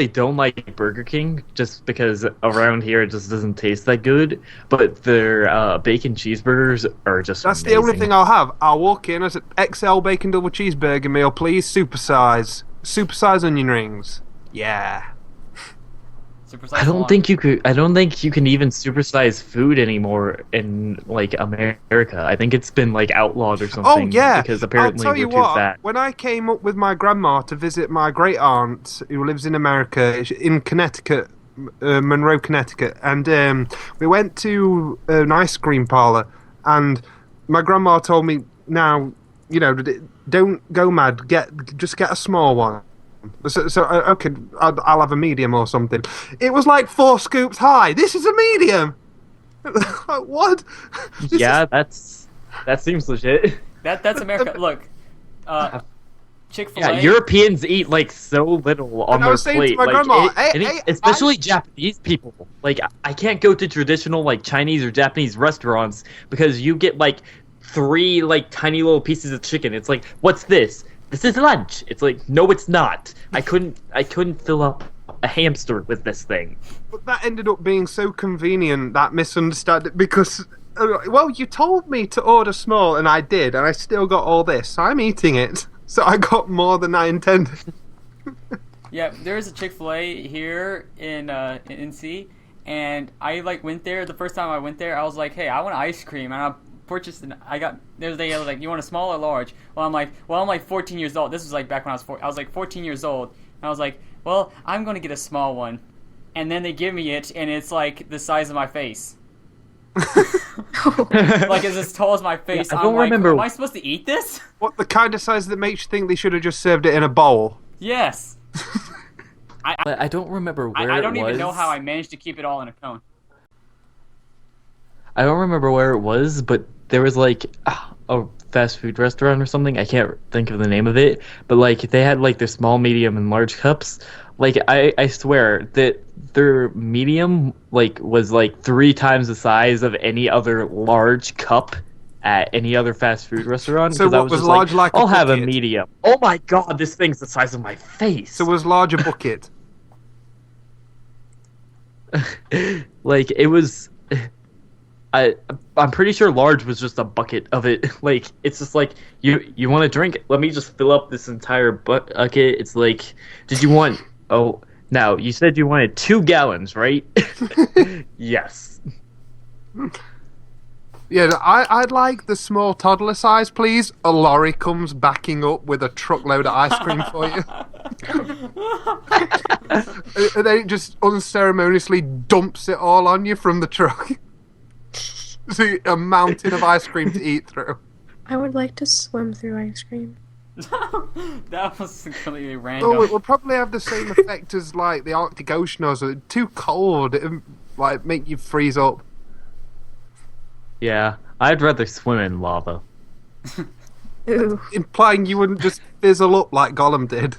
don't like Burger King just because around here it just doesn't taste that good. But their bacon cheeseburgers are just That's amazing. the only thing I'll have. I'll walk in, I said, XL bacon double cheeseburger meal, please, supersize. Supersize onion rings. Yeah. Supersize I don't salami. think you could. I don't think you can even supersize food anymore in like America. I think it's been like outlawed or Oh, something. yeah. Because apparently I'll tell you we're too what, fat. when I came up with my grandma to visit my great aunt, who lives in America, in Connecticut, Monroe, Connecticut, and we went to an ice cream parlor, and my grandma told me, now, you know, don't go mad, just get a small one. So okay, I'll have a medium or something. It was like 4 scoops high. This is a medium. Like, what? This Yeah, that seems legit. That's America. Look, Chick-fil-A. Yeah, Europeans eat like so little on And I their was saying to plate, my like, grandma, "Hey, especially Japanese people. Like, I can't go to traditional like Chinese or Japanese restaurants because you get like 3 like tiny little pieces of chicken. It's like, what's this? this is lunch. It's like, no, it's not. I couldn't fill up a hamster with this thing. But that ended up being so convenient, that misunderstanding, because, well, you told me to order small, and I did, and I still got all this, so I'm eating it. So I got more than I intended. Yeah, there's a Chick-fil-A here in NC, and I went there. The first time I went there, I was like, "Hey, I want ice cream," and I purchased. There's the like, "You want a small or large?" Well, I'm like 14 years old. This was like back when I was like 14 years old, and I was like, "Well, I'm gonna get a small one," and then they give me it, and it's like the size of my face. Like it's as tall as my face. Yeah, I don't remember. Am I supposed to eat this? What, the kind of size that makes you think they should have just served it in a bowl? Yes. I don't remember where I don't it was. even know how I managed to keep it all in a cone. I don't remember where it was, but there was like a fast food restaurant or something. I can't think of the name of it, but like they had like their small, medium, and large cups. Like I swear that their medium like was like 3 times the size of any other large cup at any other fast food restaurant. So I what was large like a I'll have a bucket? medium. Oh my god, this thing's the size of my face. So was large a bucket? Like it was. I'm pretty sure large was just a bucket of it. Like it's just like you want to drink? Let me just fill up this entire bucket. It's like, did you want? Oh, now you said you wanted 2 gallons, right? Yes. Yeah, I'd like the small toddler size, please. A lorry comes backing up with a truckload of ice cream for you. And then it just unceremoniously dumps it all on you from the truck. So a mountain of ice cream to eat through. I would like to swim through ice cream. That was completely random. Oh, it will probably have the same effect as like the Arctic Ocean or something. Too cold, it'll like make you freeze up. Yeah, I'd rather swim in lava. Ooh. Implying you wouldn't just fizzle up like Gollum did.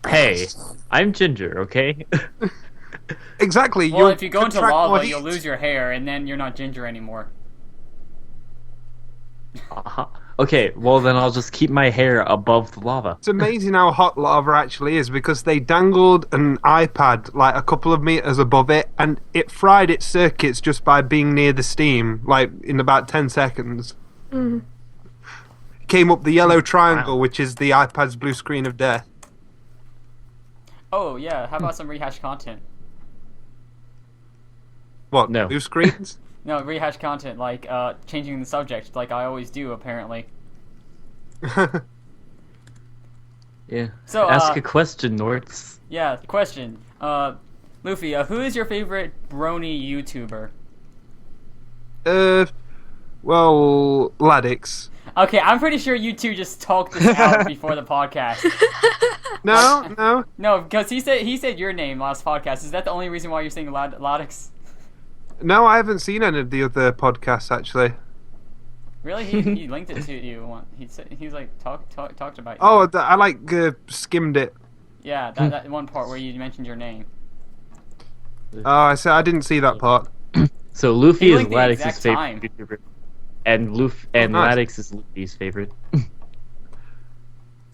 Hey, I'm Ginger, okay? Exactly. Well, if you go into contract more lava, heat. you'll lose your hair, and then you're not Ginger anymore. Okay, well then I'll just keep my hair above the lava. It's amazing how hot lava actually is, because they dangled an iPad like a couple of meters above it, and it fried its circuits just by being near the steam, like in about 10 seconds. Mm. Came up the yellow triangle, which is the iPad's blue screen of death. Oh yeah, how about some rehashed content? What? No. Blue screens? No, rehashed content, like changing the subject, like I always do, apparently. Yeah. So, ask a question, Norts. Yeah, question. Luffy, who is your favorite Brony YouTuber? Well, Ladix. Okay, I'm pretty sure you two just talked this out before the podcast. No. No, because he said your name last podcast. Is that the only reason why you're saying Ladix? No, I haven't seen any of the other podcasts actually. Really? He linked it to you. He's like talked about you. Oh, I like skimmed it. Yeah, that one part where you mentioned your name. Oh, I didn't see that part. So Luffy He is linked the Ladix's exact favorite time. YouTuber, and nice. Ladix is Luffy's favorite.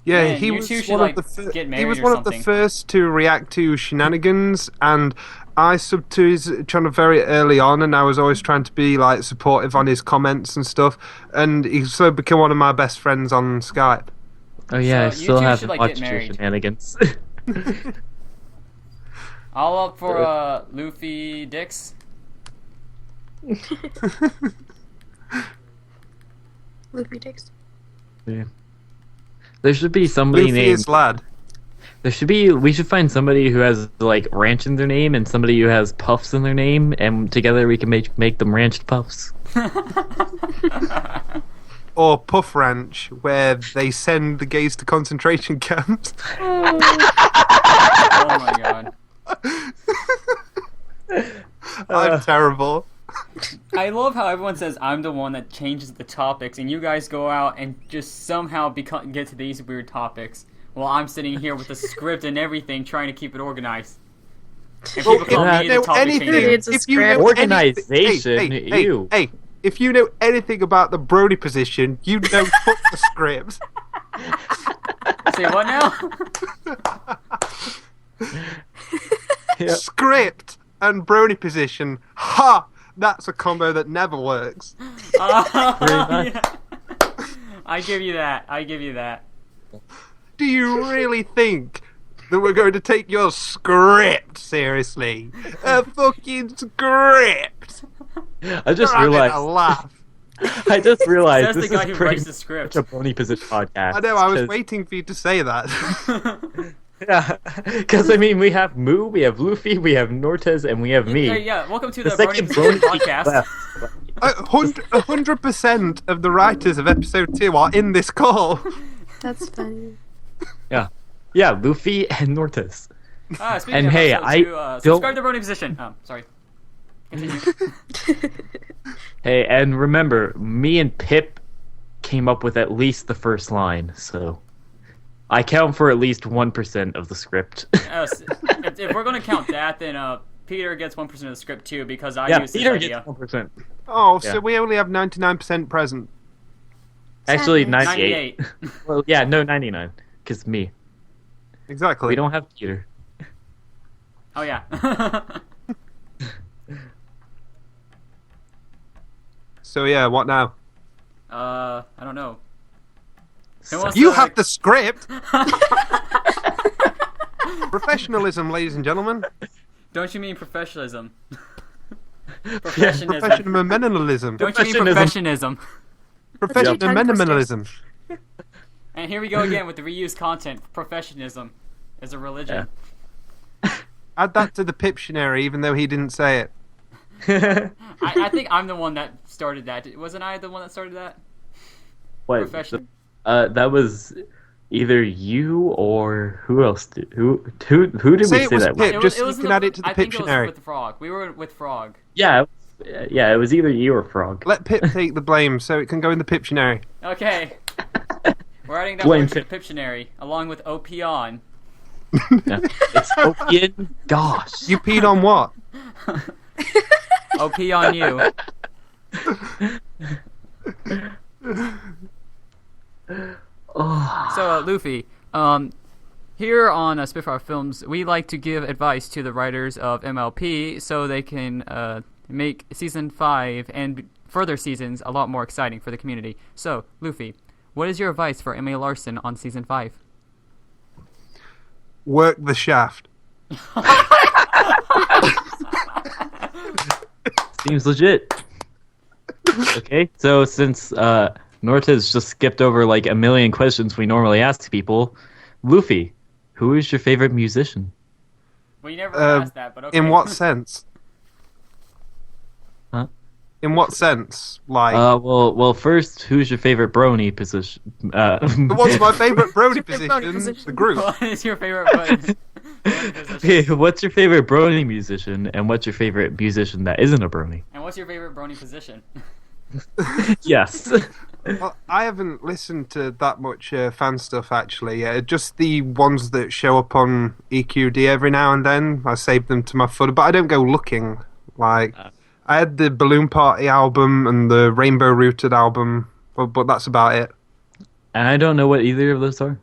Yeah, Man, he you was two should, one like, of the get he married was or one of the something. first to react to shenanigans, and I subbed to his channel very early on, and I was always trying to be like supportive on his comments and stuff, and he sort of became one of my best friends on Skype. Oh yeah, So I you still two haven't should, like, watched get your married. shenanigans. All up for Luffy Dix. Luffy dicks. Yeah. There should be somebody Luffy named. is lad. We should find somebody who has like ranch in their name and somebody who has puffs in their name, and together we can make them ranched puffs. Or Puff Ranch, where they send the gays to concentration camps. Oh my god. I'm terrible. I love how everyone says I'm the one that changes the topics, and you guys go out and just somehow get to these weird topics, while I'm sitting here with a script and everything, trying to keep it organized. And people call me the topic changer. It's a if you script. know Organization, anything, hey, ew. hey, if you know anything about the Brony position, you know fuck the script. Say what now? Yeah. Script and brony position. Ha! That's a combo that never works. much. Yeah. I give you that. Do you really think that we're going to take your script seriously? A fucking script! I just You're having realized. a laugh. I just realized Says this the guy is who pretty writes the script. much a Brony position podcast. I know, I was 'cause- waiting for you to say that. Yeah, because I mean, we have Moo, we have Luffy, we have Nortez, and we have me. Yeah, welcome to the The Brony second Position Brony podcast. left. 100% of the writers of episode 2 are in this call. That's funny. Yeah, Luffy and Nortez. Speaking And of hey, episode I two, don't- subscribe to Brony Position. Oh, sorry. Continue. Hey, and remember, me and Pip came up with at least the first line, so I count for at least 1% of the script. If we're going to count that, then Peter gets 1% of the script too, because I Yeah, used Peter his gets idea. 1%. Oh, so Yeah. we only have 99% present. Actually, Sadness. 98. 98. Well, yeah, no, 99. Because me. Exactly. We don't have Peter. Oh, yeah. So yeah, what now? I don't know. Who wants You to- have the script! Professionalism, ladies and gentlemen. Don't you mean professionalism? Professionism. Professionalism. Don't you mean Professionism. professionism? Professionalism. And here we go again with the reused content. Professionism is a religion. Add that to the Piptionary, even though he didn't say it. I think I'm the one that started that. Wasn't I the one that started that? What? Profession. That was either you or who else? Who did we Say it say was that? Pip. with? Just you can add it to the I think it was Pictionary. with Frog. We were with Frog. Yeah, it was either you or Frog. Let Pip take the blame so it can go in the Piptionary. Okay. We're adding that Blame word to the Pip. Pictionary, along with Opion. Yeah. It's Opian. Gosh. You peed on what? OP on you. Oh. So, Luffy, here on Spitfire Films, we like to give advice to the writers of MLP so they can make Season 5 and further seasons a lot more exciting for the community. So, Luffy, what is your advice for Emily Larson on Season 5? Work the shaft. Seems legit. Okay, so since Norta's just skipped over like a million questions we normally ask people, Luffy, who is your favorite musician? Well, you never asked that, but okay. In what sense? Huh? In what sense? Like, Well, first, who's your favorite Brony position? what's my favourite Brody Brony position? position? The group. What is your favorite Brony position? Okay, what's your favorite Brony musician, and what's your favorite musician that isn't a Brony? And what's your favorite Brony position? Yes. Well, I haven't listened to that much fan stuff actually. Just the ones that show up on EQD every now and then. I save them to my footer, but I don't go looking. Like, I had the Balloon Party album and the Rainbow Rooted album, but that's about it. And I don't know what either of those are.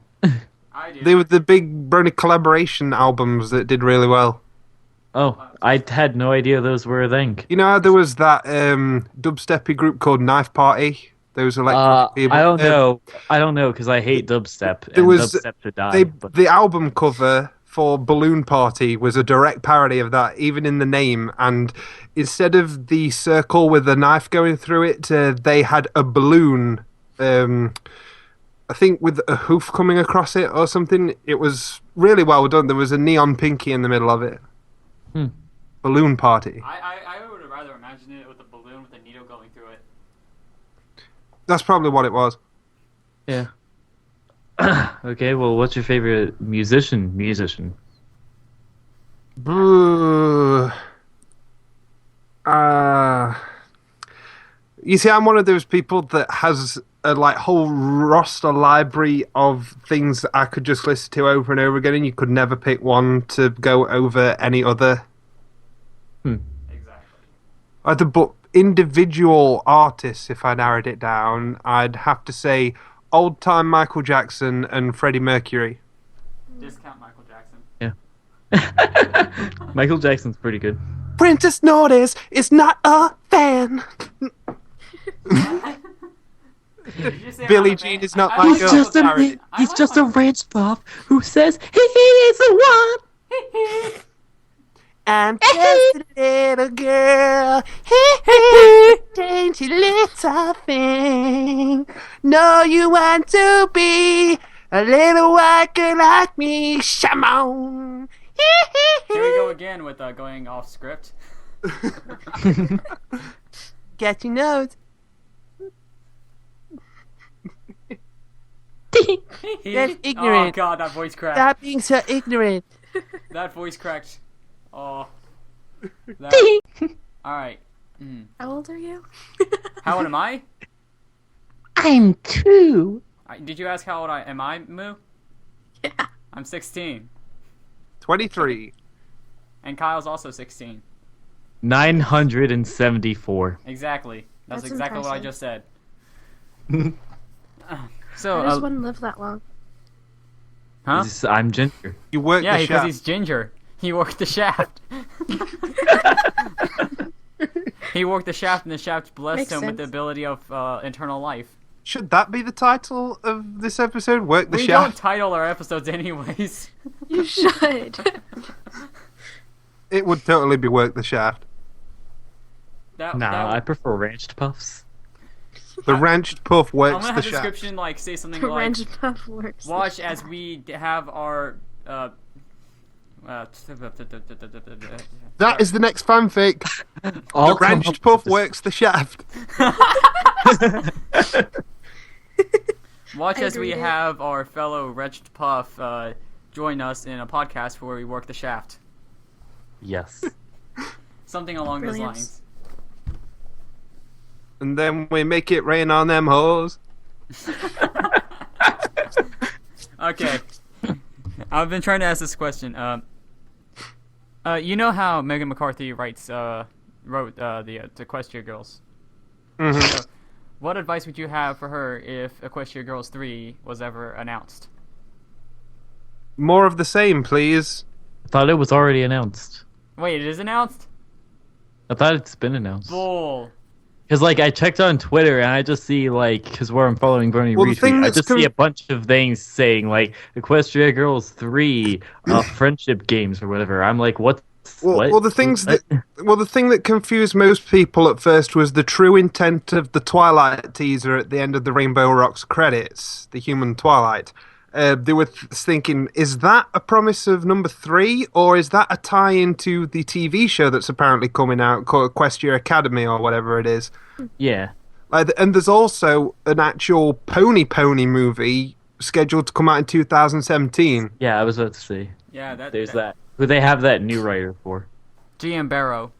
I do. They were the big Brony collaboration albums that did really well. Oh, I had no idea those were a thing. You know how there was that dubsteppy group called Knife Party? Those electronic people. I don't know. I don't know because I hate dubstep. There And was- dubstep to die. But The album cover for Balloon Party was a direct parody of that, even in the name. And instead of the circle with the knife going through it, they had a balloon, I think with a hoof coming across it or something. It was really well done. There was a neon pinky in the middle of it. Balloon Party. I would rather imagine it with a balloon with a needle going through it. That's probably what it was. yeah. Okay, well, what's your favorite musician? Boo. You see, I'm one of those people that has a whole roster library of things that I could just listen to over and over again, and you could never pick one to go over any other. Exactly. But individual artists, if I narrowed it down, I'd have to say old-time Michael Jackson and Freddie Mercury. Discount Michael Jackson. Yeah. Michael Jackson's pretty good. Princess Nortis is not a fan. Billie Jean is not my girl. He's just a ranch puff who says he is the one. I'm just a little girl. Dainty little thing. No, you want to be a little white girl like me. Shamon. Here we go again with going off script. Get your nose. That's ignorant. Oh god, that voice cracked. Stop being so ignorant. That voice cracked. Oh. Alright. How old are you? How old am I? I'm 2. Did you ask how old am I, Moo? Yeah. I'm 16. 23. And Kyle's also 16. 974. Exactly. That's exactly what I just said. How does one live that long? Huh? I'm ginger. You work the because shaft. he's ginger. He worked the shaft. He worked the shaft, and the shaft blessed Makes him with sense. the ability of eternal life. Should that be the title of this episode? Work the We don't shaft? title our episodes anyways. You should. It would totally be work the shaft. I prefer ranched puffs. The ranched puff I'm works gonna the have the shaft. description say something The like, range puff works. watch as we have our That is the next fanfic. I'll The ranched puff works the shaft. Watch I as we agreed. have our fellow wretched puff join us in a podcast where we work the shaft. Yes. Something along Brilliant. those lines. And then we make it rain on them hoes. Okay. I've been trying to ask this question. You know how Megan McCarthy wrote the Equestria Girls? Mhm. So, what advice would you have for her if Equestria Girls 3 was ever announced? More of the same, please. I thought it was already announced. Wait, it is announced? I thought it's been announced. Bull. Because, I checked on Twitter, and I just see, because where I'm following Brony Well, the thing Retweet, I that's just see a bunch of things saying, Equestria Girls 3, friendship games, or whatever. I'm like, what? Well, the thing that confused most people at first was the true intent of the Twilight teaser at the end of the Rainbow Rocks credits, the human Twilight. They were thinking, is that a promise of number 3, or is that a tie-in to the TV show that's apparently coming out called Equestria Academy or whatever it is? Yeah. And there's also an actual Pony movie scheduled to come out in 2017. Yeah, I was about to say. Yeah, There's that. Who they have that new writer for. GM Barrow.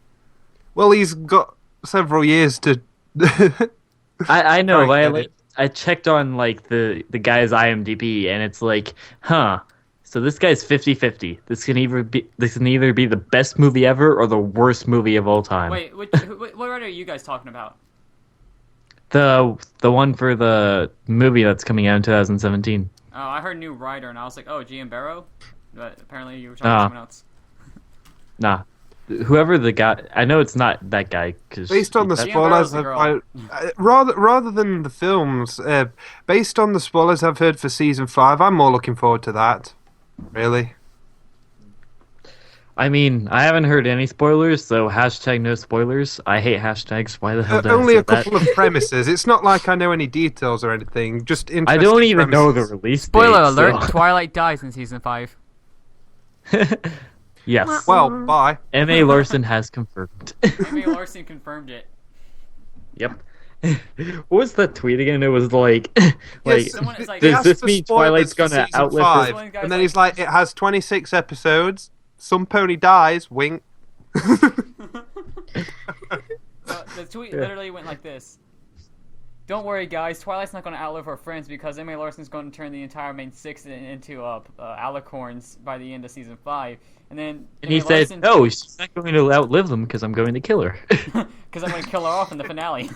Well, he's got several years to... I know, Sorry, but I checked on the guy's IMDb, and it's so this guy's 50-50. This can either be the best movie ever or the worst movie of all time. Wait, what writer are you guys talking about? The one for the movie that's coming out in 2017. Oh, I heard new writer, and I was like, oh, GM Barrow? But apparently you were talking about someone else. Nah. Whoever the guy, I know it's not that guy. Based on the spoilers, rather than the films, based on the spoilers I've heard for season 5, I'm more looking forward to that. Really. I mean, I haven't heard any spoilers, so hashtag no spoilers. I hate hashtags. Why the hell did Only I say a couple that? of premises. It's not like I know any details or anything. Just I interesting don't even know the premises. release Spoiler date, alert, so- Twilight dies in season 5. Yes. Well, bye. M.A. Larson has confirmed. Amy Larson confirmed it. Yep. What was that tweet again? It was Yes, Someone is like, he does asked this for mean spoilers Twilight's for gonna season outlive 5, this? One guy's and then like- he's like, it has 26 episodes. Some pony dies. Wink. The tweet literally went like this. Don't worry, guys. Twilight's not going to outlive her friends because Emily Larson's going to turn the entire main 6 into alicorns by the end of season 5. And then And he said, "No, she's not going to outlive them because I'm going to kill her." because I'm going to kill her off in the finale.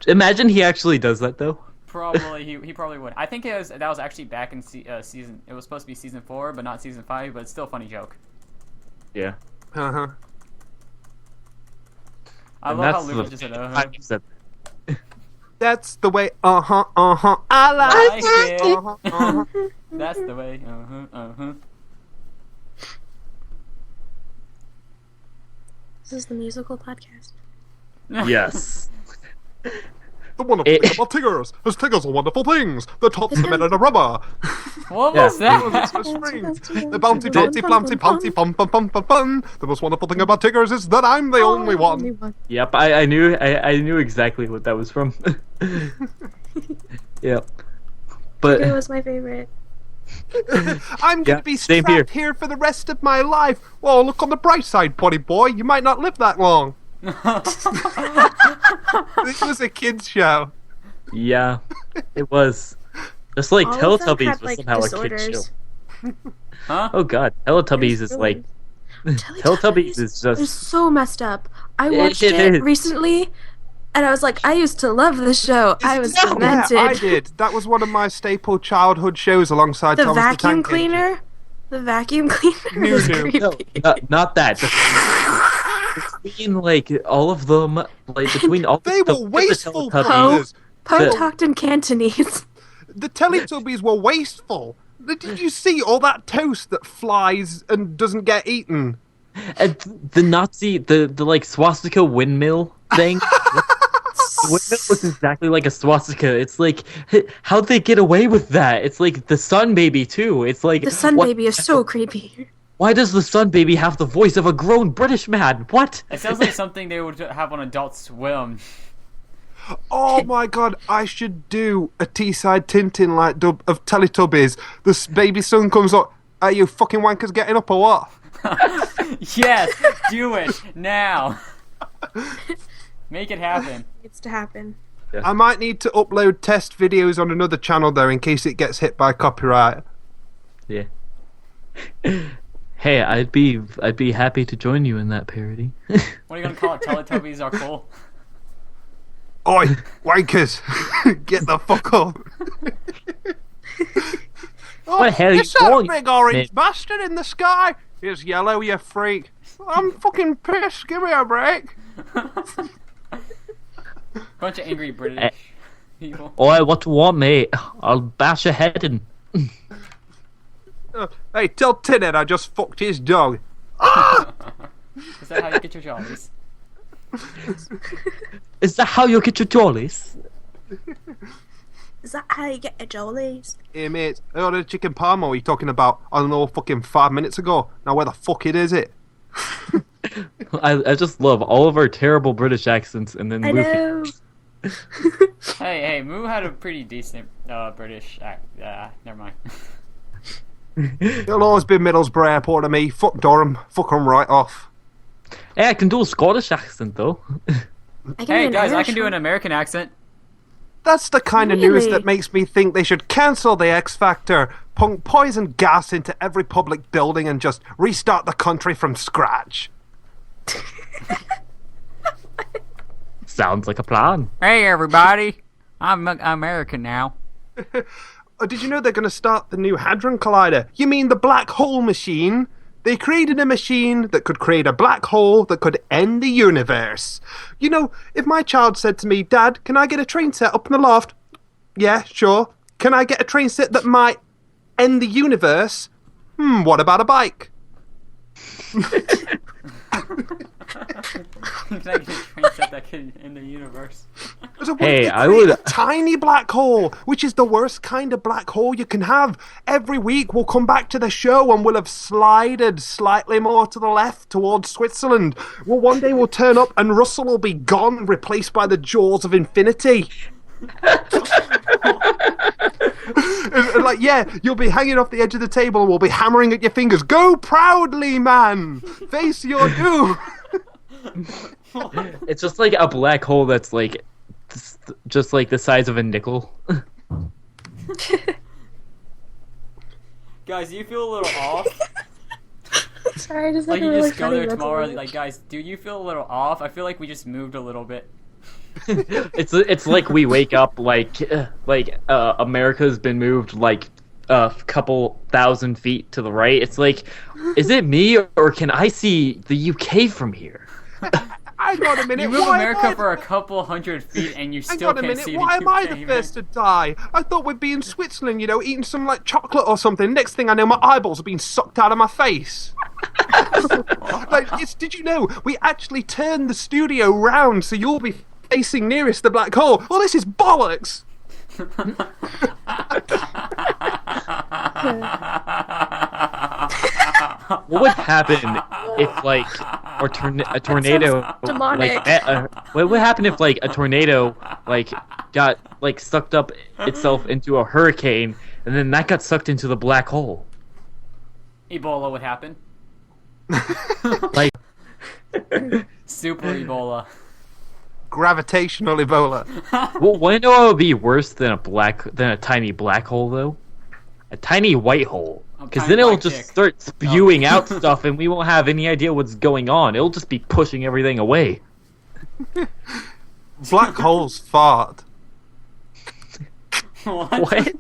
Imagine he actually does that though. Probably he probably would. I think that was actually back in season. It was supposed to be season 4, but not season 5. But it's still a funny joke. Yeah. Uh-huh. I love how Luke just said, That's the way, I like it. That's the way, This is the musical podcast. Yes. The wonderful thing about tigers is tigers are wonderful things. The tops are made out of rubber. What was that? The bouncy, bouncy, flouncy, pouncy, pum, pum, pum, pum, pum. The most wonderful thing about tigers is that I'm the only one. Yep, I knew exactly what that was from. Yep. But It was my favorite. I'm going to be strapped here for the rest of my life. Well, look on the bright side, buddy boy. You might not live that long. This was a kids' show. Yeah, it was. Just like All of them Teletubbies had, was like, somehow a disorders. kid's show. Huh? Oh god, Teletubbies is like... Teletubbies is It's just... so messed up. I watched It it is. recently, and I was like, I used to love this show. I was demented. Yeah, I did. That was one of my staple childhood shows alongside The Thomas the vacuum Tank Engine. cleaner? The vacuum cleaner New, was new. creepy. No, not that. Between, like, all of them... Like, between all They the were wasteful Teletubbies... players. Poe The- talked in Cantonese. The Teletubbies were wasteful. Did you see all that toast that flies and doesn't get eaten? And the Nazi... The like, swastika windmill thing... The windmill looks exactly like a swastika. It's like, how'd they get away with that? It's like the Sun Baby, too. It's like... The Sun what- Baby is so creepy. Why does the Sun Baby have the voice of a grown British man? What? It sounds like something they would have on Adult Swim. Oh my god, I should do a T-side Tintin like dub of Teletubbies. The baby son comes up. Are you fucking wankers getting up or what? Yes, do it now. Make it happen. It's to happen. I might need to upload test videos on another channel though in case it gets hit by copyright. Yeah. Hey, I'd be happy to join you in that parody. What are you gonna call it? Teletubbies are cool. Oi, wankers! Get the fuck up! Oh, What the hell you you saw a want, big orange mate? bastard in the sky? It's yellow, you freak. I'm fucking pissed. Give me a break. Bunch of angry British people. Oi, what you want, mate? I'll bash your head in. Hey, tell Tinhead I just fucked his dog. Is that how you get your jollies? Is that how you get your jollies? Is that how you get your jollies? Hey mate, I ordered chicken parma. What are you talking about? I don't know, fucking 5 minutes ago. Now where the fuck it is it? I just love all of our terrible British accents and then I Luffy. know. Hey, Moo had a pretty decent British act. Never mind. It'll always be Middlesbrough Airport to me. Fuck Durham. Fuck 'em right off. Hey, I can do a Scottish accent though. Hey guys, I can do an American accent. That's the kind of news Really? that makes me think they should cancel the X Factor, pump poison gas into every public building and just restart the country from scratch. Sounds like a plan. Hey everybody, I'm American now. Did you know they're going to start the new Hadron Collider? You mean the black hole machine? They created a machine that could create a black hole that could end the universe. You know, if my child said to me, Dad, can I get a train set up in the loft? Yeah, sure. Can I get a train set that might end the universe? What about a bike? Can I get a train set that could end the universe? So what Hey, if you I create would- a tiny black hole, which is the worst kind of black hole you can have. Every week we'll come back to the show and we'll have slided slightly more to the left towards Switzerland. Well, one day we'll turn up and Russell will be gone, replaced by the jaws of infinity. And like, yeah, you'll be hanging off the edge of the table and we'll be hammering at your fingers. Go proudly, man! Face your doom! It's just like a black hole that's like just like the size of a nickel. Guys, do you feel a little off? Sorry, does Like that you really just go funny? there That's tomorrow, hilarious. like guys, do you feel a little off? I feel like we just moved a little bit. It's like we wake up like America's been moved like a couple thousand feet to the right. It's like, is it me or can I see the UK from here? Hang on a minute. You move America for a couple hundred feet and you still can't see the UK. Why am I the first to die? I thought we'd be in Switzerland, eating some like chocolate or something. Next thing I know, my eyeballs are being sucked out of my face. Did you know we actually turned the studio round so you'll be facing nearest the black hole? Well, this is bollocks. What would happen if like a tornado demonic. what would happen if like a tornado like got like sucked up itself into a hurricane and then that got sucked into the black hole? Ebola would happen. Like Super Ebola. Gravitational Ebola. well, wanna know what would be worse than a tiny black hole though? A tiny white hole. Because then it'll just start spewing out stuff and we won't have any idea what's going on. It'll just be pushing everything away. Black holes fart. What?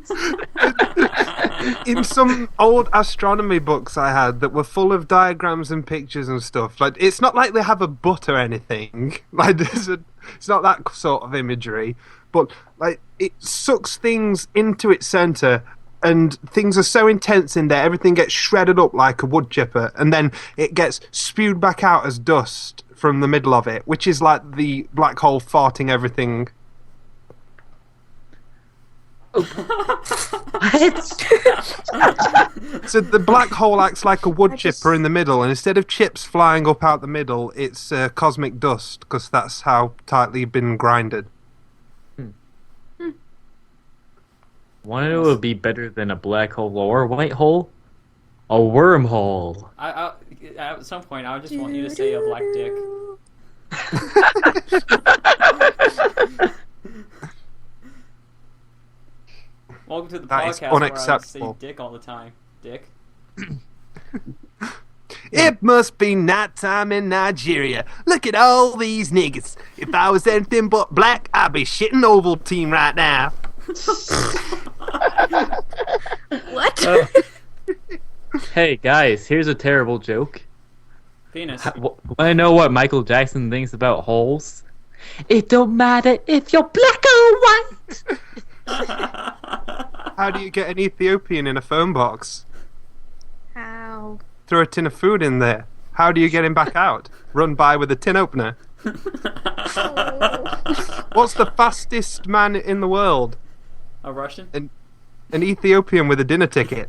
In some old astronomy books I had that were full of diagrams and pictures and stuff, like it's not like they have a butt or anything. Like it's not that sort of imagery, but like it sucks things into its center. And things are so intense in there, everything gets shredded up like a wood chipper, and then it gets spewed back out as dust from the middle of it, which is like the black hole farting everything. What? So the black hole acts like a wood chipper in the middle, and instead of chips flying up out the middle, it's cosmic dust, because that's how tightly you've been grinded. Want to know what would be better than a black hole or a white hole? A wormhole. At some point, I just want you to say a black dick. Welcome to the podcast where I say dick all the time. Dick. It must be nighttime in Nigeria. Look at all these niggas. If I was anything but black, I'd be shitting Ovaltine right now. What? Hey guys, here's a terrible joke. Penis. Want to know what Michael Jackson thinks about holes? It don't matter if you're black or white. How do you get an Ethiopian in a phone box? How? Throw a tin of food in there. How do you get him back out? Run by with a tin opener. What's the fastest man in the world? A Russian? An Ethiopian with a dinner ticket.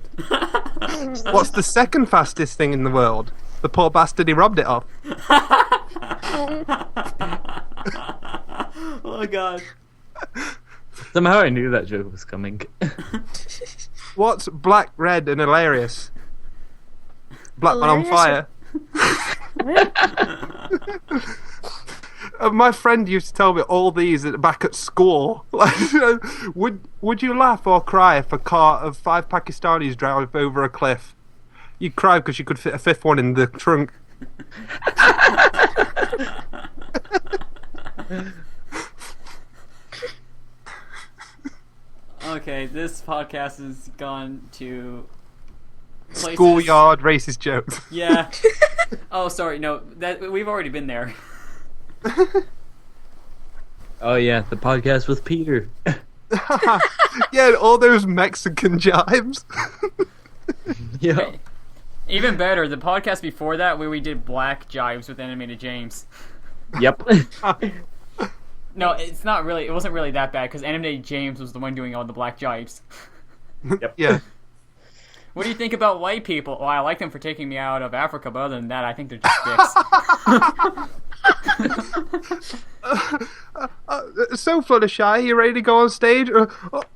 What's the second fastest thing in the world? The poor bastard he robbed it off. Oh god. Somehow I knew that joke was coming. What's black, red, and hilarious? Black man on fire. My friend used to tell me all these back at school. Would you laugh or cry if a car of 5 Pakistanis drove over a cliff? You'd cry because you could fit a fifth one in the trunk. Okay, this podcast has gone to places... Schoolyard racist jokes. Yeah. Oh, sorry. No, that we've already been there. Oh yeah, the podcast with Peter. Yeah, all those Mexican jibes. Yeah. Even better, the podcast before that where we did black jives with Animated James. Yep. No, it's not really. It wasn't really that bad because Animated James was the one doing all the black jibes. Yep. Yeah. What do you think about white people? Well, I like them for taking me out of Africa, but other than that, I think they're just dicks. So Fluttershy, you ready to go on stage?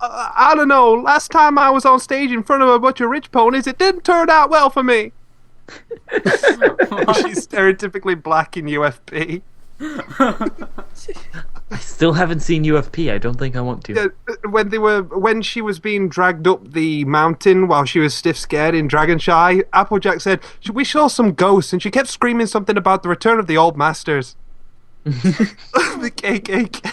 I don't know. Last time I was on stage in front of a bunch of rich ponies, it didn't turn out well for me. She's stereotypically black in UFP. I still haven't seen UFP. I don't think I want to. Yeah, when she was being dragged up the mountain while she was stiff scared in Dragonshy, Applejack said, "We saw some ghosts," and she kept screaming something about the return of the old masters. The KKK.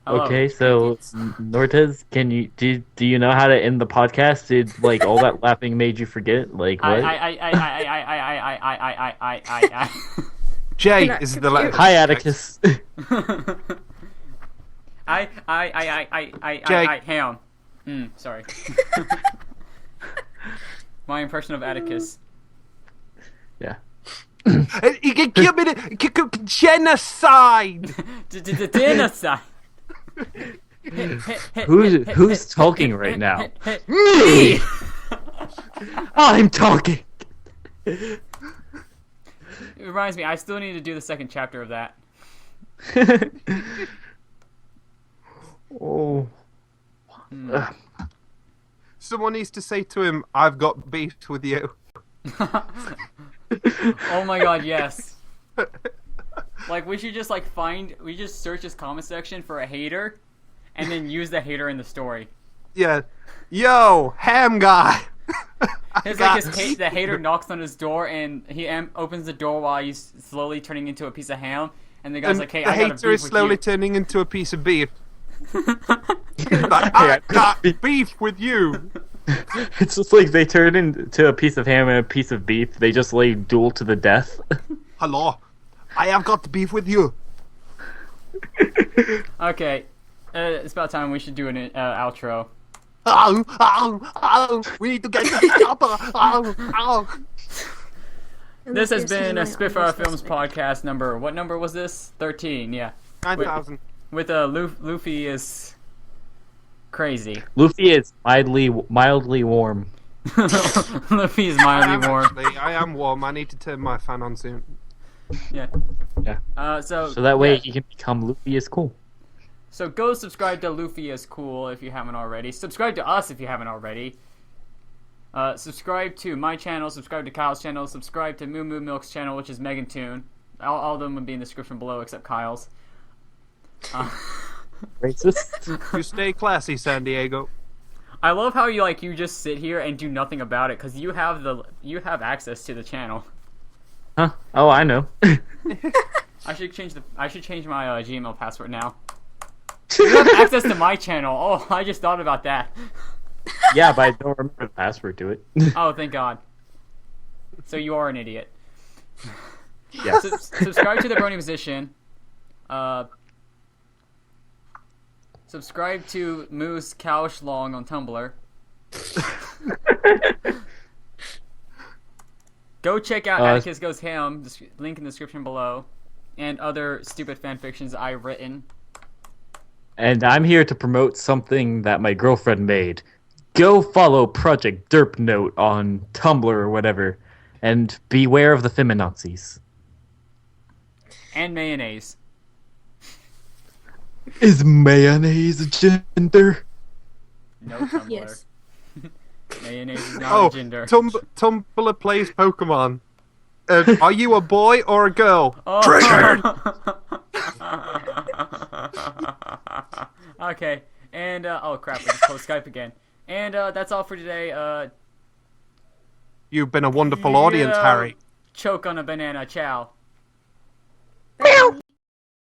Hello. Okay, so Nortez, can you do you know how to end the podcast? Did like all that laughing made you forget? Like what? J Not is the letter. Hi, Atticus. Ham. Sorry. My impression of Atticus. Yeah. You can kill me. Genocide. Genocide. Who's talking right now? Me. I'm talking. It reminds me, I still need to do the second chapter of that. Oh. Someone needs to say to him, "I've got beef with you." Oh my god, yes. Like, we should just search his comment section for a hater, and then use the hater in the story. Yeah. Yo, ham guy. The hater knocks on his door, and he opens the door while he's slowly turning into a piece of ham, and the guy's like, "Hey, the I got a hater beef is with slowly you." turning into a piece of beef. Like, I got beef with you. It's just like they turn into a piece of ham and a piece of beef. They just like duel to the death. Hello, I have got beef with you. Okay, it's about time we should do an outro. We need to get to the chopper. This has been a Spitfire Films podcast number. What number was this? 13. Yeah. 9,000. With Luffy is crazy. Luffy is mildly warm. Luffy is mildly warm. I am warm. I need to turn my fan on soon. Yeah. Yeah. So that way he can become Luffyiscool. So go subscribe to Luffyiscool if you haven't already. Subscribe to us if you haven't already. Subscribe to my channel. Subscribe to Kyle's channel. Subscribe to Moomoomilk's channel, which is Megan Toon. All of them will be in the description below, except Kyle's. Racist. You stay classy, San Diego. I love how you just sit here and do nothing about it because you have access to the channel. Huh? Oh, I know. I should change my Gmail password now. You have access to my channel. Oh, I just thought about that. Yeah, but I don't remember the password to it. Oh, thank God. So you are an idiot. Yes. Subscribe to the Brony Musician. Subscribe to Moose Cowshlong on Tumblr. Go check out Atticus Goes Ham, link in the description below, and other stupid fanfictions I've written. And I'm here to promote something that my girlfriend made. Go follow Project Derp Note on Tumblr or whatever, and beware of the feminazis. And mayonnaise. Is mayonnaise a gender? No Tumblr. Yes. Mayonnaise is not a gender. Tumblr plays Pokemon. Are you a boy or a girl? Oh. Triggered! Okay, and oh crap, I just closed Skype again. And that's all for today. You've been a wonderful audience, Harry. Choke on a banana. Ciao.